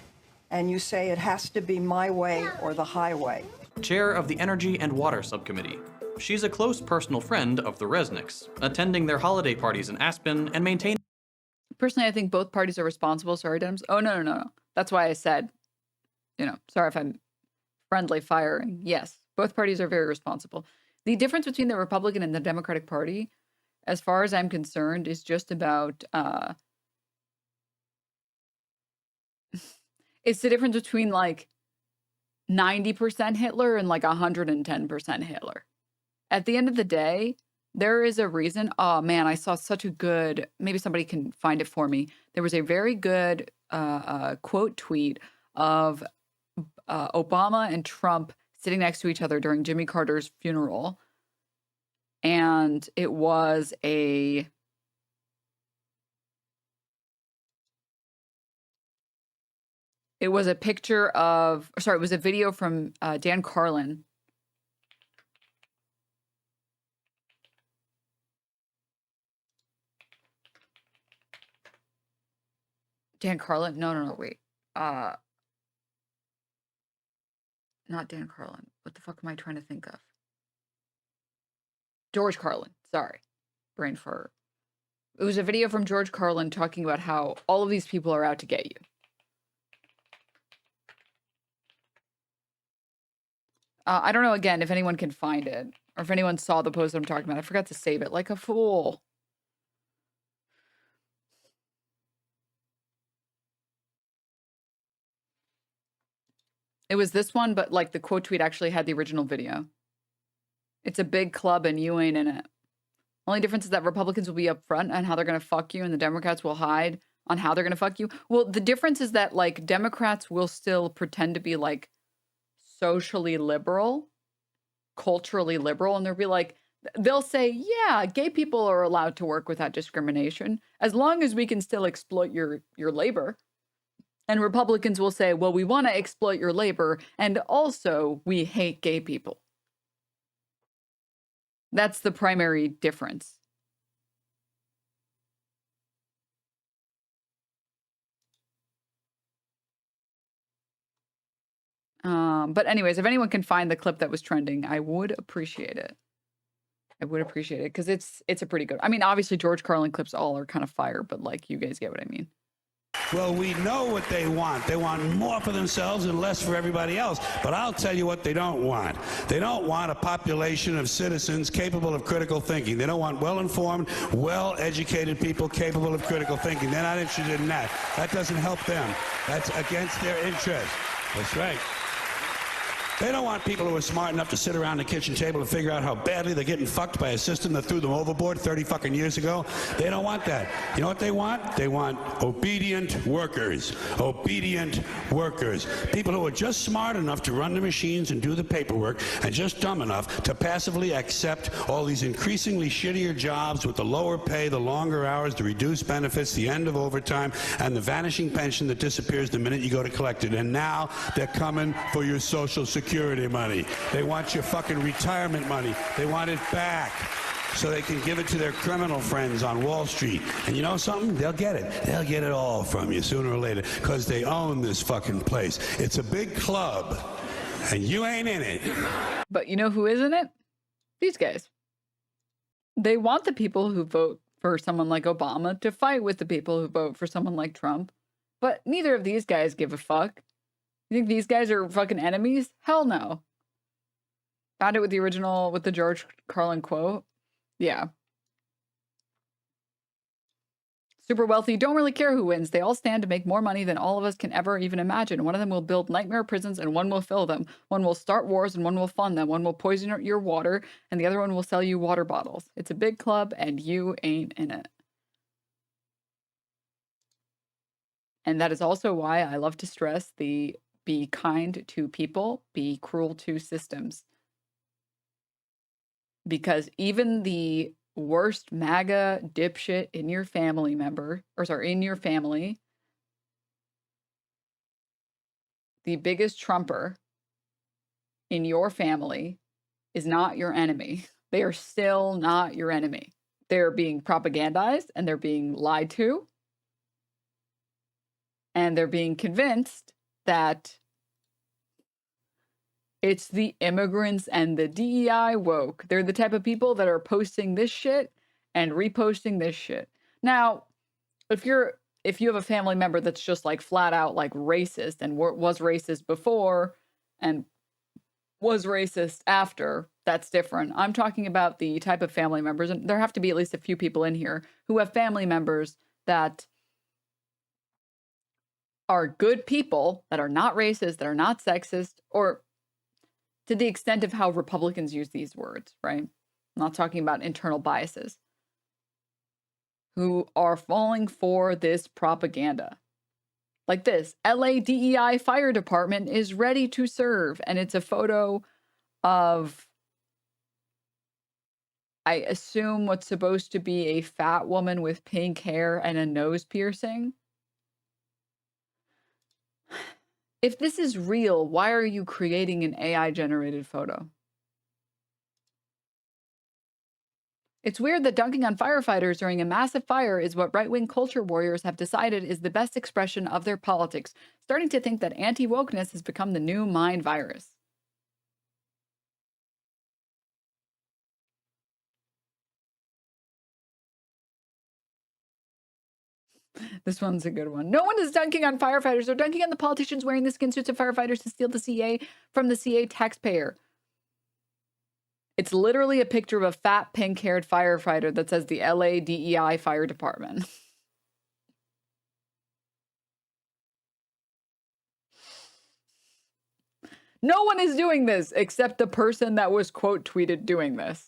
and you say it has to be my way or the highway. Chair of the Energy and Water Subcommittee. She's a close personal friend of the Resnicks, attending their holiday parties in Aspen and maintaining. Personally, I think both parties are responsible. Sorry, Denims. Oh, no. That's why I said, sorry if I'm friendly firing. Yes, both parties are very responsible. The difference between the Republican and the Democratic Party, as far as I'm concerned, is just about, it's the difference between like 90% Hitler and like 110% Hitler. At the end of the day, there is a reason. Oh man, I saw such a good, maybe somebody can find it for me. There was a very good quote tweet of Obama and Trump sitting next to each other during Jimmy Carter's funeral. And it was a picture of, sorry, it was a video from Dan Carlin. Dan Carlin? No, wait. Not Dan Carlin. What the fuck am I trying to think of? George Carlin. Sorry. Brain fart. It was a video from George Carlin talking about how all of these people are out to get you. I don't know, again, if anyone can find it, or if anyone saw the post that I'm talking about. I forgot to save it like a fool. It was this one, but like the quote tweet actually had the original video. It's a big club and you ain't in it. Only difference is that Republicans will be up front on how they're going to fuck you and the Democrats will hide on how they're going to fuck you. Well, the difference is that like Democrats will still pretend to be like socially liberal culturally liberal, and they'll be like, they'll say, yeah, gay people are allowed to work without discrimination as long as we can still exploit your labor. And Republicans will say, well, we want to exploit your labor, and also we hate gay people. That's the primary difference. But anyways, if anyone can find the clip that was trending, I would appreciate it. I would appreciate it because it's a pretty good. I mean, obviously George Carlin clips all are kind of fire, but like you guys get what I mean. Well, we know what they want. They want more for themselves and less for everybody else. But I'll tell you what they don't want. They don't want a population of citizens capable of critical thinking. They don't want well-informed, well-educated people capable of critical thinking. They're not interested in that. That doesn't help them. That's against their interest. That's right. They don't want people who are smart enough to sit around the kitchen table and figure out how badly they're getting fucked by a system that threw them overboard 30 fucking years ago. They don't want that. You know what they want? They want obedient workers. Obedient workers. People who are just smart enough to run the machines and do the paperwork and just dumb enough to passively accept all these increasingly shittier jobs with the lower pay, the longer hours, the reduced benefits, the end of overtime, and the vanishing pension that disappears the minute you go to collect it. And now they're coming for your Social Security money. They want your fucking retirement money. They want it back so they can give it to their criminal friends on Wall Street. And you know something? They'll get it. They'll get it all from you sooner or later because they own this fucking place. It's a big club and you ain't in it. But you know who is in it? These guys. They want the people who vote for someone like Obama to fight with the people who vote for someone like Trump. But neither of these guys give a fuck. You think these guys are fucking enemies? Hell no. Found it with the original, with the George Carlin quote. Yeah. Super wealthy, don't really care who wins. They all stand to make more money than all of us can ever even imagine. One of them will build nightmare prisons and one will fill them. One will start wars and one will fund them. One will poison your water and the other one will sell you water bottles. It's a big club and you ain't in it. And that is also why I love to stress the be kind to people, be cruel to systems. Because even the worst MAGA dipshit in your family member, or sorry, in your family, the biggest Trumper in your family is not your enemy. They are still not your enemy. They're being propagandized and they're being lied to. And they're being convinced that it's the immigrants and the DEI woke. They're the type of people that are posting this shit and reposting this shit. Now, if you have a family member that's just like flat out like racist and was racist before and was racist after, that's different. I'm talking about the type of family members, and there have to be at least a few people in here who have family members that are good people, that are not racist, that are not sexist, or to the extent of how Republicans use these words, right? I'm not talking about internal biases, who are falling for this propaganda. Like this, LA DEI fire department is ready to serve. And it's a photo of, I assume, what's supposed to be a fat woman with pink hair and a nose piercing. If this is real, why are you creating an AI-generated photo? It's weird that dunking on firefighters during a massive fire is what right-wing culture warriors have decided is the best expression of their politics, starting to think that anti-wokeness has become the new mind virus. This one's a good one. No one is dunking on firefighters. They're dunking on the politicians wearing the skin suits of firefighters to steal the CA from the CA taxpayer. It's literally a picture of a fat, pink-haired firefighter that says the LA DEI Fire Department. No one is doing this except the person that was quote tweeted doing this.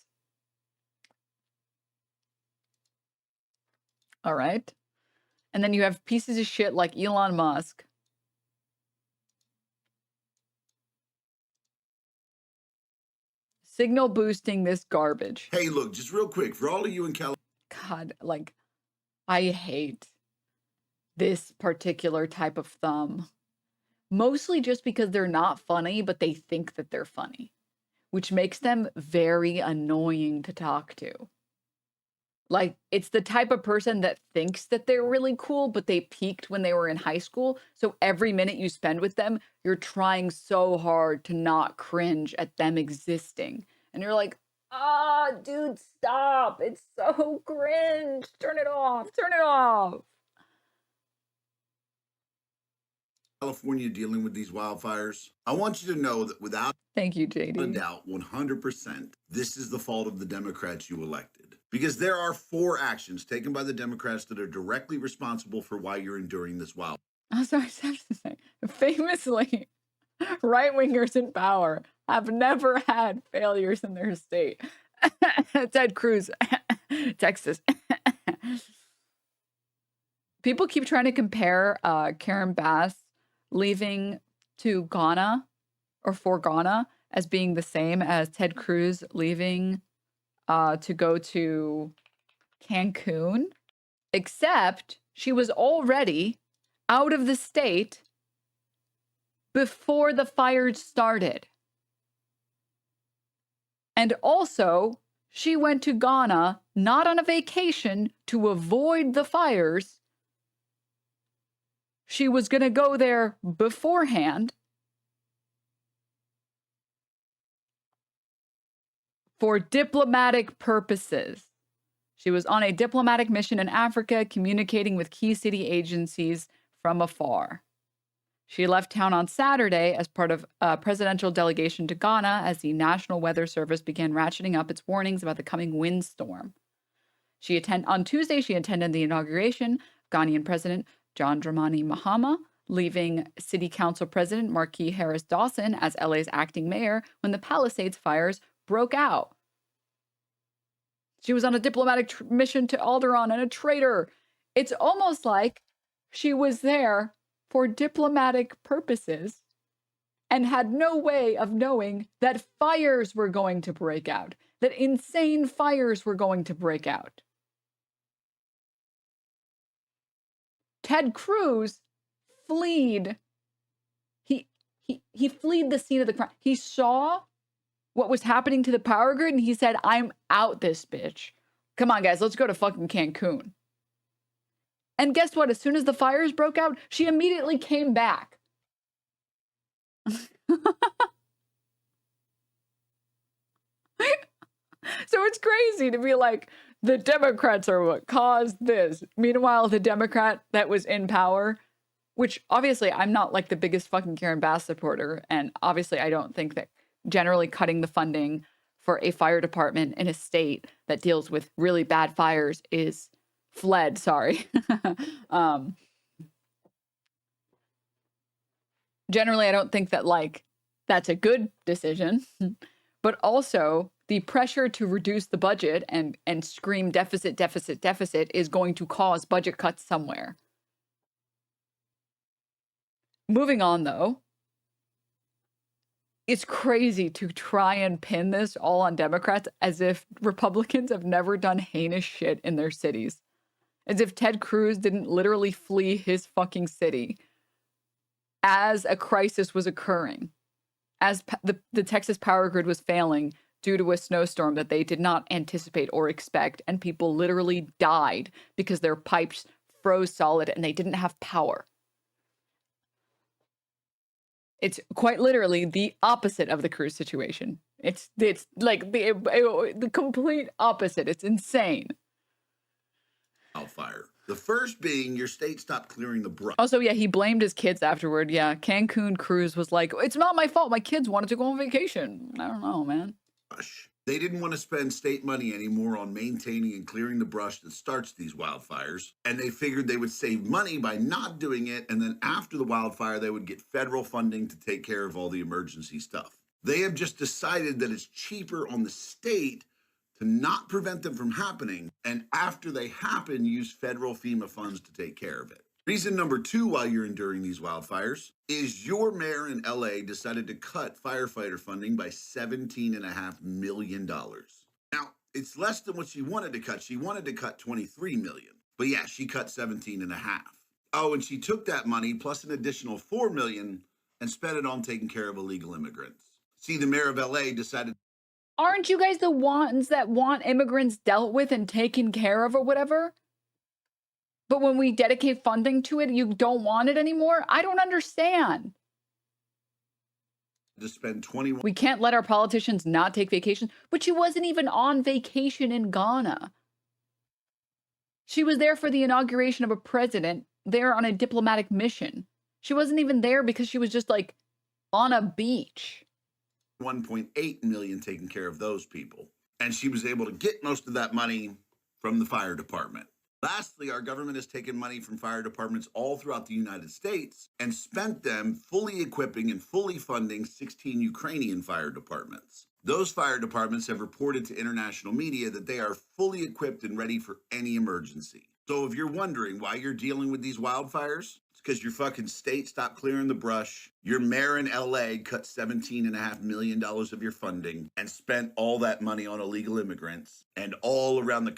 All right. And then you have pieces of shit like Elon Musk. signal boosting this garbage. Hey, look, just real quick, for all of you in California. God, like, I hate this particular type of thumb. Mostly just because they're not funny, but they think that they're funny, which makes them very annoying to talk to. Like, it's the type of person that thinks that they're really cool, but they peaked when they were in high school. So every minute you spend with them, you're trying so hard to not cringe at them existing. And you're like, ah, dude, stop. It's so cringe. Turn it off. Turn it off. California dealing with these wildfires. I want you to know that without Thank you, JD. a doubt, 100%, this is the fault of the Democrats you elected. Because there are 4 actions taken by the Democrats that are directly responsible for why you're enduring this wildfire. I'm sorry, I have to say, famously, right-wingers in power have never had failures in their state. Ted Cruz, Texas. People keep trying to compare Karen Bass leaving to Ghana or for Ghana as being the same as Ted Cruz leaving to go to Cancun, except she was already out of the state before the fires started. And also, she went to Ghana not on a vacation to avoid the fires. She was going to go there beforehand for diplomatic purposes. She was on a diplomatic mission in Africa, communicating with key city agencies from afar. She left town on Saturday as part of a presidential delegation to Ghana as the National Weather Service began ratcheting up its warnings about the coming windstorm. On Tuesday, she attended the inauguration of Ghanaian President John Dramani Mahama, leaving City Council President Marquis Harris Dawson as LA's acting mayor when the Palisades fires broke out. She was on a diplomatic mission to Alderaan and a traitor. It's almost like she was there for diplomatic purposes and had no way of knowing that fires were going to break out, that insane fires were going to break out. Ted Cruz fled. He fled the scene of the crime. He saw what was happening to the power grid and he said, I'm out this bitch. Come on, guys, let's go to fucking Cancun. And guess what? As soon as the fires broke out, she immediately came back. So it's crazy to be like, the Democrats are what caused this. Meanwhile, the Democrat that was in power, which obviously I'm not like the biggest fucking Karen Bass supporter. And obviously I don't think that generally cutting the funding for a fire department in a state that deals with really bad fires is generally I don't think that like that's a good decision. But also the pressure to reduce the budget and scream deficit is going to cause budget cuts somewhere. Moving on, though, it's crazy to try and pin this all on Democrats as if Republicans have never done heinous shit in their cities. As if Ted Cruz didn't literally flee his fucking city as a crisis was occurring, as the Texas power grid was failing due to a snowstorm that they did not anticipate or expect, and people literally died because their pipes froze solid and they didn't have power. It's quite literally the opposite of the Cruz situation. It's like the complete opposite. It's insane. Wildfire. The first being your state stopped clearing the brush. Also, yeah, he blamed his kids afterward. Yeah, Cancun Cruz was like, it's not my fault. My kids wanted to go on vacation. I don't know, man. They didn't want to spend state money anymore on maintaining and clearing the brush that starts these wildfires. And they figured they would save money by not doing it. And then after the wildfire, they would get federal funding to take care of all the emergency stuff. They have just decided that it's cheaper on the state to not prevent them from happening. And after they happen, use federal FEMA funds to take care of it. Reason number 2 why you're enduring these wildfires is your mayor in LA decided to cut firefighter funding by $17.5 million. Now, it's less than what she wanted to cut. She wanted to cut $23 million. But yeah, she cut 17.5. Oh, and she took that money plus an additional $4 million and spent it on taking care of illegal immigrants. See, the mayor of LA decided. Aren't you guys the ones that want immigrants dealt with and taken care of or whatever? But when we dedicate funding to it, you don't want it anymore? I don't understand. To spend 21. We can't let our politicians not take vacation. But she wasn't even on vacation in Ghana. She was there for the inauguration of a president, there on a diplomatic mission. She wasn't even there because she was just like on a beach. 1.8 million taking care of those people. And she was able to get most of that money from the fire department. Lastly, our government has taken money from fire departments all throughout the United States and spent them fully equipping and fully funding 16 Ukrainian fire departments. Those fire departments have reported to international media that they are fully equipped and ready for any emergency. So if you're wondering why you're dealing with these wildfires, it's because your fucking state stopped clearing the brush. Your mayor in LA cut $17.5 million of your funding and spent all that money on illegal immigrants and all around the.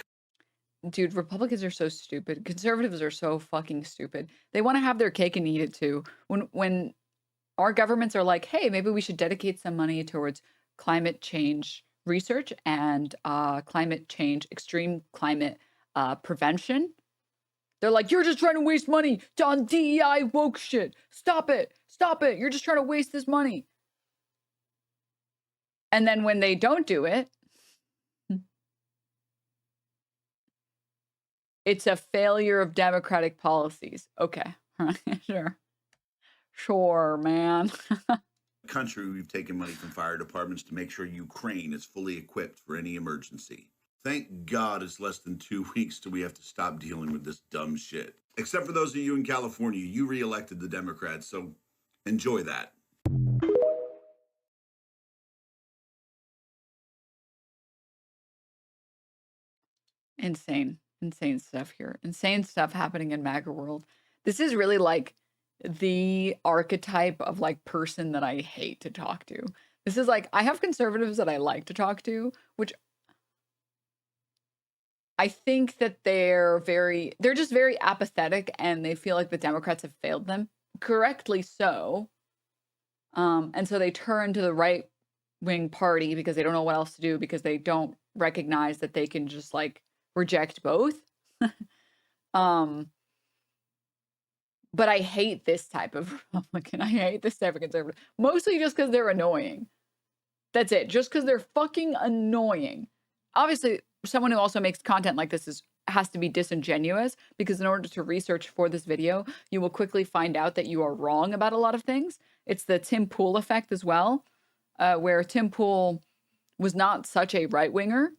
Dude, Republicans are so stupid. Conservatives are so fucking stupid. They want to have their cake and eat it too. When our governments are like, hey, maybe we should dedicate some money towards climate change research and climate change, extreme climate prevention. They're like, you're just trying to waste money on DEI woke shit. Stop it. Stop it. You're just trying to waste this money. And then when they don't do it, it's a failure of democratic policies. Okay. Sure. Sure, man. Country, we've taken money from fire departments to make sure Ukraine is fully equipped for any emergency. Thank God it's less than 2 weeks till we have to stop dealing with this dumb shit. Except for those of you in California, you reelected the Democrats, so enjoy that. Insane stuff here. Insane stuff happening in MAGA world. This is really like the archetype of like person that I hate to talk to. This is like, I have conservatives that I like to talk to, which I think that they're just very apathetic and they feel like the Democrats have failed them, correctly so. And so they turn to the right wing party because they don't know what else to do, because they don't recognize that they can just like reject both. But I hate this type of Republican. I hate this type of conservative. Mostly just because they're annoying. That's it. Just because they're fucking annoying. Obviously, someone who also makes content like this has to be disingenuous, because in order to research for this video, you will quickly find out that you are wrong about a lot of things. It's the Tim Pool effect as well, where Tim Pool was not such a right-winger.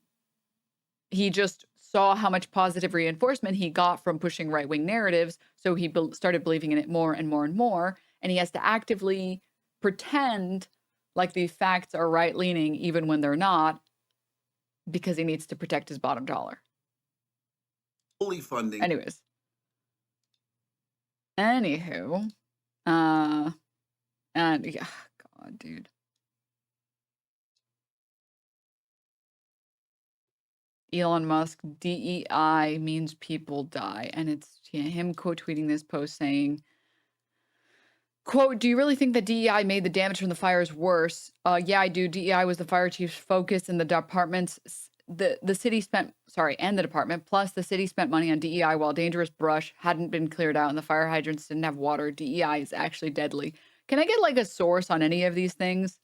He just saw how much positive reinforcement he got from pushing right-wing narratives, so he started believing in it more and more and more, and he has to actively pretend like the facts are right-leaning even when they're not, because he needs to protect his bottom dollar. Fully funding. Anyways. Anywho. And yeah, God, dude. Elon Musk, DEI means people die. And it's him quote tweeting this post saying, quote, do you really think that DEI made the damage from the fires worse? Yeah, I do. DEI was the fire chief's focus, and the department's the city spent, and the department, plus the city spent money on DEI while dangerous brush hadn't been cleared out and the fire hydrants didn't have water. DEI is actually deadly. Can I get like a source on any of these things?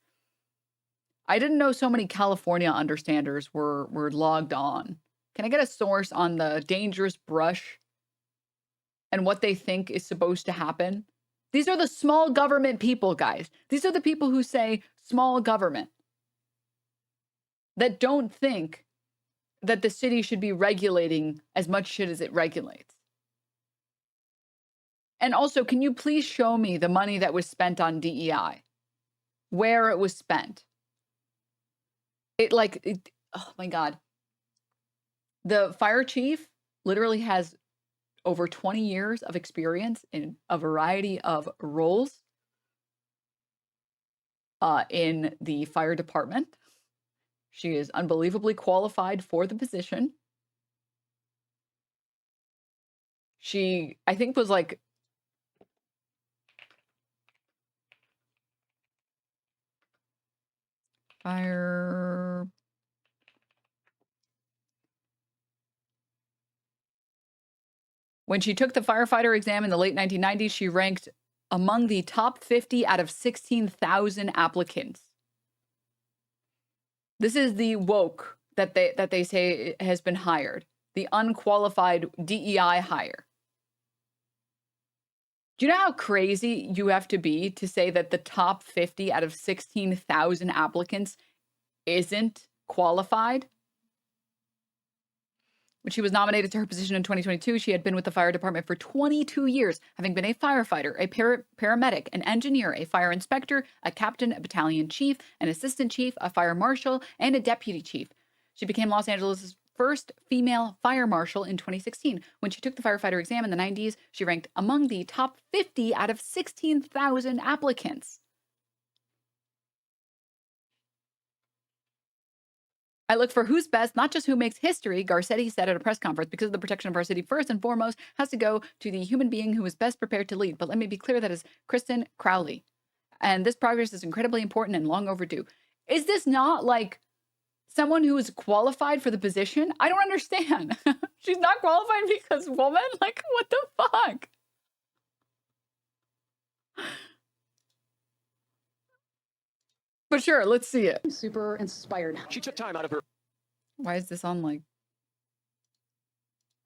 I didn't know so many California understanders were logged on. Can I get a source on the dangerous brush and what they think is supposed to happen? These are the small government people, guys. These are the people who say small government, that don't think that the city should be regulating as much shit as it regulates. And also, can you please show me the money that was spent on DEI? Where it was spent? Oh my God. The fire chief literally has over 20 years of experience in a variety of roles in the fire department. She is unbelievably qualified for the position. She, I think, was like fire. When she took the firefighter exam in the late 1990s, she ranked among the top 50 out of 16,000 applicants. This is the woke that they say has been hired, the unqualified DEI hire. Do you know how crazy you have to be to say that the top 50 out of 16,000 applicants isn't qualified? When she was nominated to her position in 2022, she had been with the fire department for 22 years, having been a firefighter, a paramedic, an engineer, a fire inspector, a captain, a battalion chief, an assistant chief, a fire marshal, and a deputy chief. She became Los Angeles' first female fire marshal in 2016. When she took the firefighter exam in the 90s, she ranked among the top 50 out of 16,000 applicants. I look for who's best, not just who makes history, Garcetti said at a press conference, because the protection of our city first and foremost has to go to the human being who is best prepared to lead. But let me be clear, that is Kristen Crowley. And this progress is incredibly important and long overdue. Is this not like someone who is qualified for the position? I don't understand. She's not qualified because woman? Like, what the fuck? But sure, let's see it. Super inspired. She took time out of her Why is this on like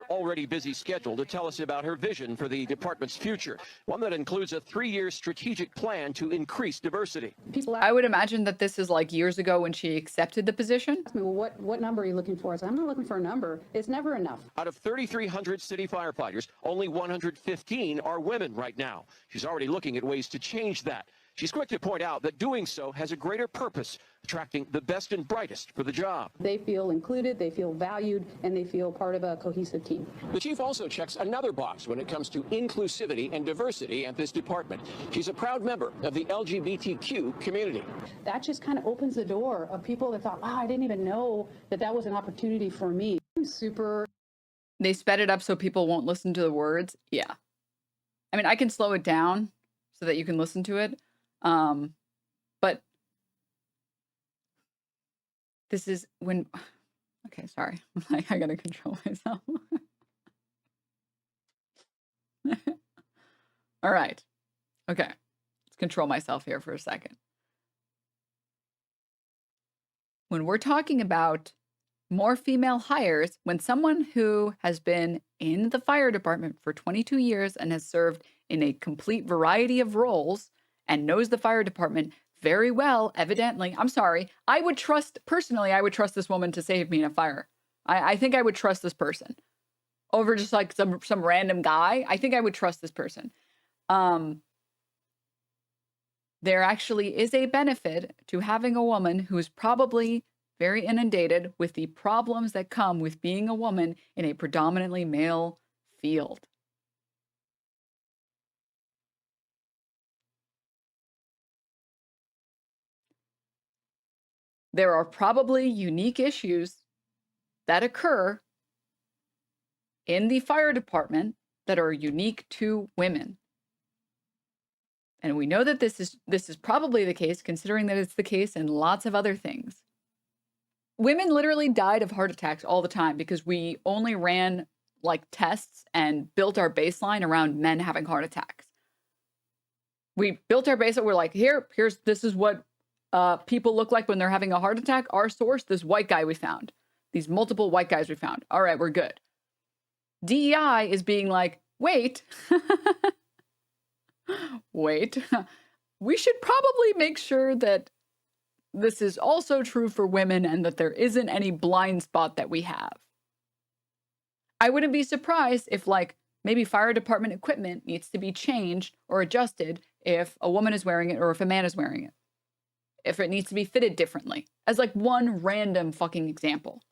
already busy schedule to tell us about her vision for the department's future, one that includes a 3-year strategic plan to increase diversity. I would imagine that this is like years ago when she accepted the position. Ask me, well, what number are you looking for? I said, I'm not looking for a number. It's never enough. Out of 3,300 city firefighters, only 115 are women right now. She's already looking at ways to change that. She's quick to point out that doing so has a greater purpose, attracting the best and brightest for the job. They feel included, they feel valued, and they feel part of a cohesive team. The chief also checks another box when it comes to inclusivity and diversity at this department. She's a proud member of the LGBTQ community. That just kind of opens the door of people that thought, wow, I didn't even know that that was an opportunity for me. Super. They sped it up so people won't listen to the words. Yeah. I mean, I can slow it down so that you can listen to it. But this is when, okay, sorry. I gotta control myself. All right. Okay. Let's control myself here for a second. When we're talking about more female hires, when someone who has been in the fire department for 22 years and has served in a complete variety of roles and knows the fire department very well, evidently, I'm sorry, I would trust this woman to save me in a fire. I think I would trust this person over just like some random guy. I think I would trust this person. There actually is a benefit to having a woman who's probably very inundated with the problems that come with being a woman in a predominantly male field. There are probably unique issues that occur in the fire department that are unique to women. And we know that this is probably the case, considering that it's the case in lots of other things. Women literally died of heart attacks all the time because we only ran like tests and built our baseline around men having heart attacks. We built our baseline. We're like, this is what people look like when they're having a heart attack. Our source, this white guy we found. These multiple white guys we found. All right, we're good. DEI is being like, wait. Wait. We should probably make sure that this is also true for women and that there isn't any blind spot that we have. I wouldn't be surprised if like maybe fire department equipment needs to be changed or adjusted if a woman is wearing it or if a man is wearing it. If it needs to be fitted differently, as like one random fucking example.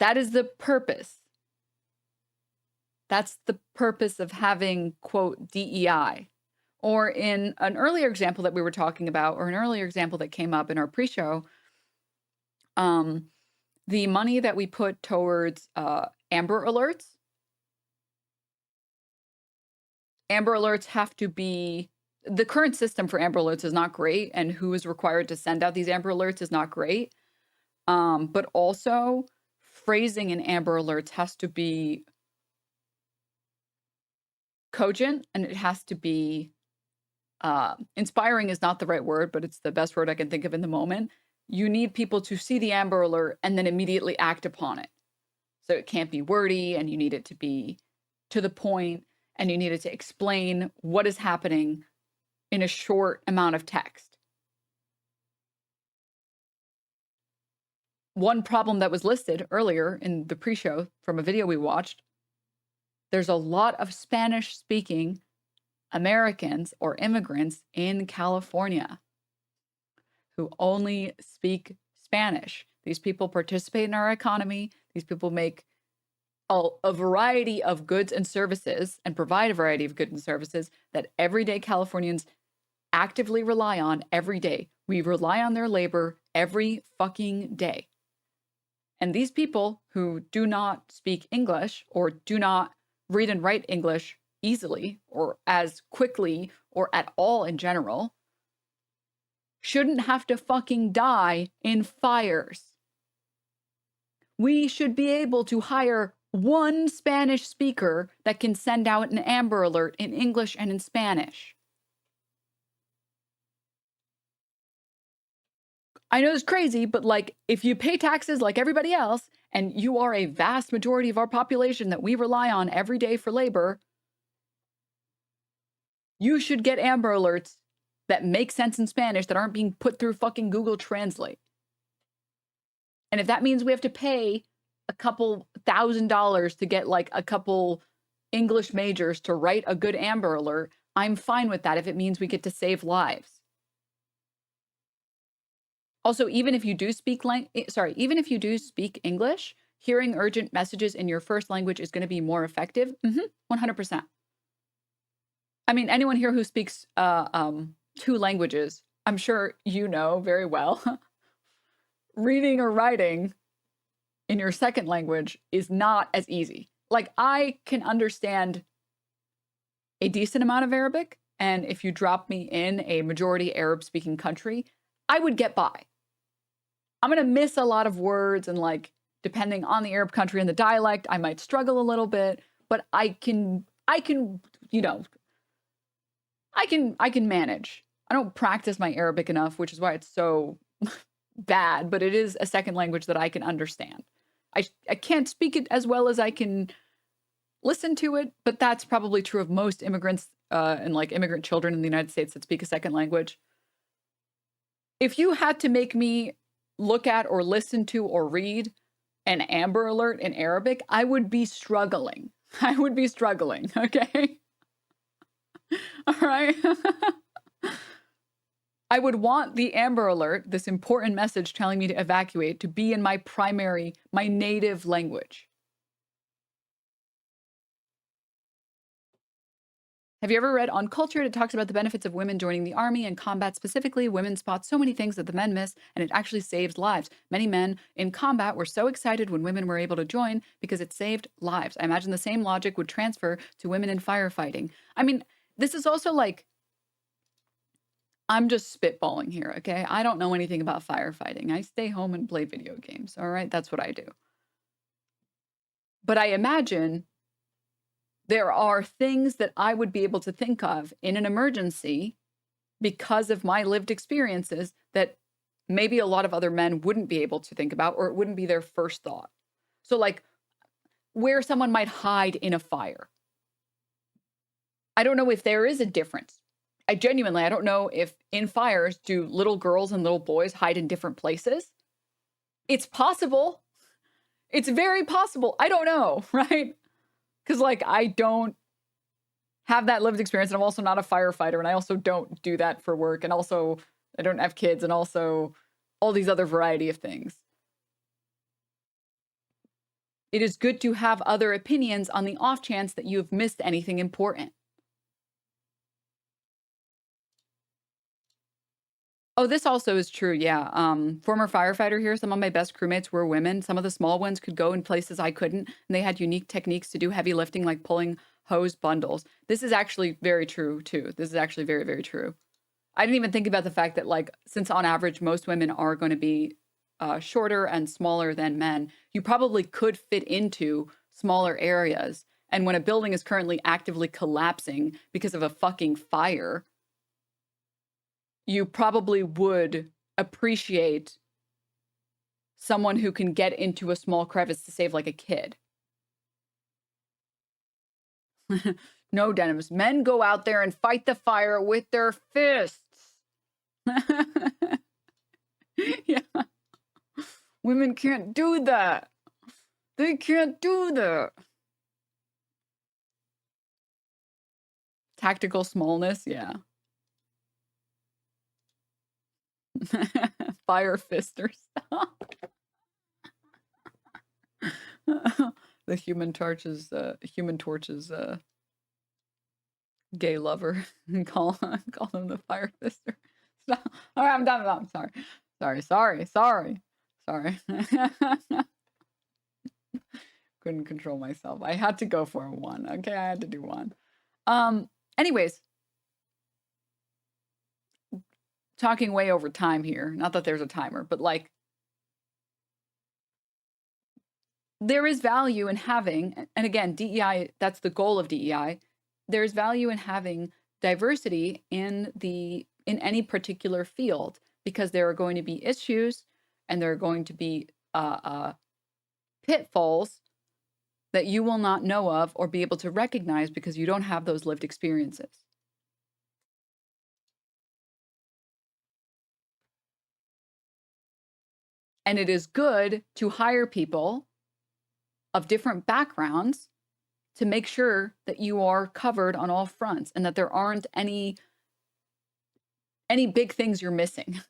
That is the purpose. That's the purpose of having, quote, DEI. Or in an earlier example that we were talking about, or an earlier example that came up in our pre-show, the money that we put towards Amber Alerts. Amber Alerts have to be, the current system for Amber Alerts is not great, and who is required to send out these Amber Alerts is not great. But also, phrasing in Amber Alerts has to be cogent, and it has to be inspiring is not the right word, but it's the best word I can think of in the moment. You need people to see the Amber Alert and then immediately act upon it. So it can't be wordy, and you need it to be to the point, and you need it to explain what is happening in a short amount of text. One problem that was listed earlier in the pre-show from a video we watched, there's a lot of Spanish-speaking Americans or immigrants in California who only speak Spanish. These people participate in our economy. These people make a variety of goods and services and provide a variety of goods and services that everyday Californians actively rely on every day. We rely on their labor every fucking day. And these people who do not speak English or do not read and write English easily or as quickly or at all in general shouldn't have to fucking die in fires. We should be able to hire one Spanish speaker that can send out an Amber Alert in English and in Spanish. I know it's crazy, but like, if you pay taxes like everybody else, and you are a vast majority of our population that we rely on every day for labor, you should get Amber Alerts that make sense in Spanish that aren't being put through fucking Google Translate. And if that means we have to pay a couple $1,000s to get like a couple English majors to write a good Amber Alert, I'm fine with that if it means we get to save lives. Also, even if you do speak English, hearing urgent messages in your first language is going to be more effective. 100%. I mean, anyone here who speaks 2 languages, I'm sure you know very well. Reading or writing in your second language is not as easy. Like, I can understand a decent amount of Arabic, and if you drop me in a majority Arab-speaking country, I would get by. I'm going to miss a lot of words, and like, depending on the Arab country and the dialect, I might struggle a little bit, but I can, you know, I can manage. I don't practice my Arabic enough, which is why it's so bad, but it is a second language that I can understand. I can't speak it as well as I can listen to it, but that's probably true of most immigrants and like immigrant children in the United States that speak a second language. If you had to make me look at or listen to or read an Amber Alert in Arabic, I would be struggling. I would be struggling, okay? All right? I would want the Amber Alert, this important message telling me to evacuate, to be in my native language. Have you ever read Uncultured? It talks about the benefits of women joining the army and combat specifically. Women spot so many things that the men miss, and it actually saves lives. Many men in combat were so excited when women were able to join because it saved lives. I imagine the same logic would transfer to women in firefighting. I mean, this is also like, I'm just spitballing here, okay? I don't know anything about firefighting. I stay home and play video games, all right? That's what I do. But I imagine there are things that I would be able to think of in an emergency because of my lived experiences that maybe a lot of other men wouldn't be able to think about, or it wouldn't be their first thought. So like where someone might hide in a fire. I don't know if there is a difference. I don't know if in fires, do little girls and little boys hide in different places? It's possible. It's very possible. I don't know, right? Because, like, I don't have that lived experience, and I'm also not a firefighter, and I also don't do that for work, and also I don't have kids, and also all these other variety of things. It is good to have other opinions on the off chance that you have missed anything important. Oh, this also is true, yeah. Former firefighter here, some of my best crewmates were women. Some of the small ones could go in places I couldn't, and they had unique techniques to do heavy lifting, like pulling hose bundles. This is actually very true, too. This is actually very, very true. I didn't even think about the fact that, like, since on average, most women are going to be shorter and smaller than men, you probably could fit into smaller areas. And when a building is currently actively collapsing because of a fucking fire, you probably would appreciate someone who can get into a small crevice to save like a kid. No, Denims. Men go out there and fight the fire with their fists. Yeah. Women can't do that. They can't do that. Tactical smallness, yeah. Fire fisters. The Human Torch's gay lover. call them the fire fister. Stop. All right, I'm done. I'm sorry. Couldn't control myself. I had to go for one. Okay, I had to do one. Anyways, talking way over time here. Not that there's a timer, but like, there is value in having, and again, DEI, that's the goal of DEI. There's value in having diversity in any particular field, because there are going to be issues and there are going to be pitfalls that you will not know of or be able to recognize because you don't have those lived experiences. And it is good to hire people of different backgrounds to make sure that you are covered on all fronts and that there aren't any big things you're missing.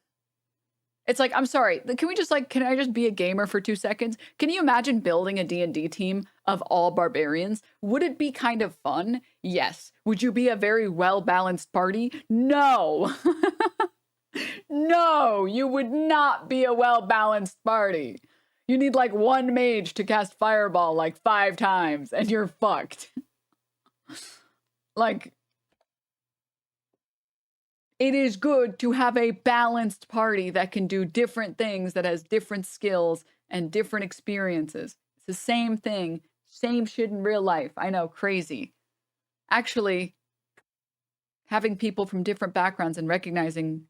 It's like, I'm sorry, can I just be a gamer for 2 seconds? Can you imagine building a D&D team of all barbarians? Would it be kind of fun? Yes. Would you be a very well-balanced party? No. No, you would not be a well-balanced party. You need like one mage to cast Fireball like 5 times and you're fucked. Like, it is good to have a balanced party that can do different things, that has different skills and different experiences. It's the same thing, same shit in real life. I know, crazy. Actually, having people from different backgrounds and recognizing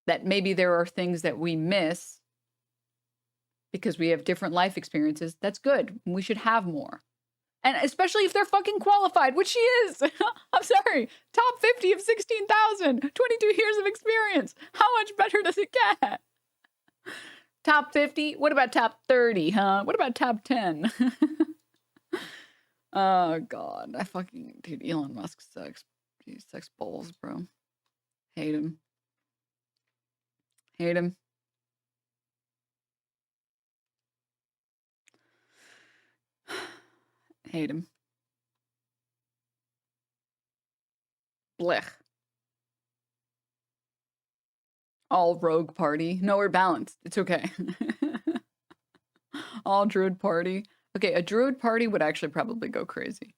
that maybe there are things that we miss because we have different life experiences, that's good. We should have more. And especially if they're fucking qualified, which she is. I'm sorry. Top 50 of 16,000. 22 years of experience. How much better does it get? Top 50? What about top 30, huh? What about top 10? Oh, God. Dude, Elon Musk sucks. He sucks balls, bro. Hate him. Hate him. Hate him. Blech. All rogue party. No, we're balanced. It's okay. All druid party. Okay, a druid party would actually probably go crazy.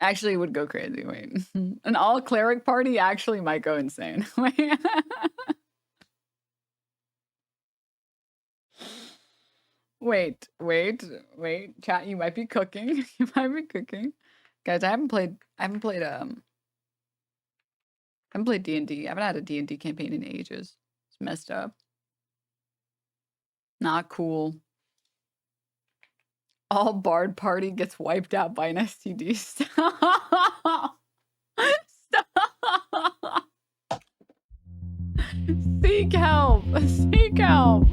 Actually, it would go crazy. Wait. An all cleric party actually might go insane. Wait. Chat, you might be cooking. You might be cooking. Guys, I haven't played D&D. I haven't had a D&D campaign in ages. It's messed up. Not cool. All bard party gets wiped out by an STD. Stop. Stop. Seek help. Seek help.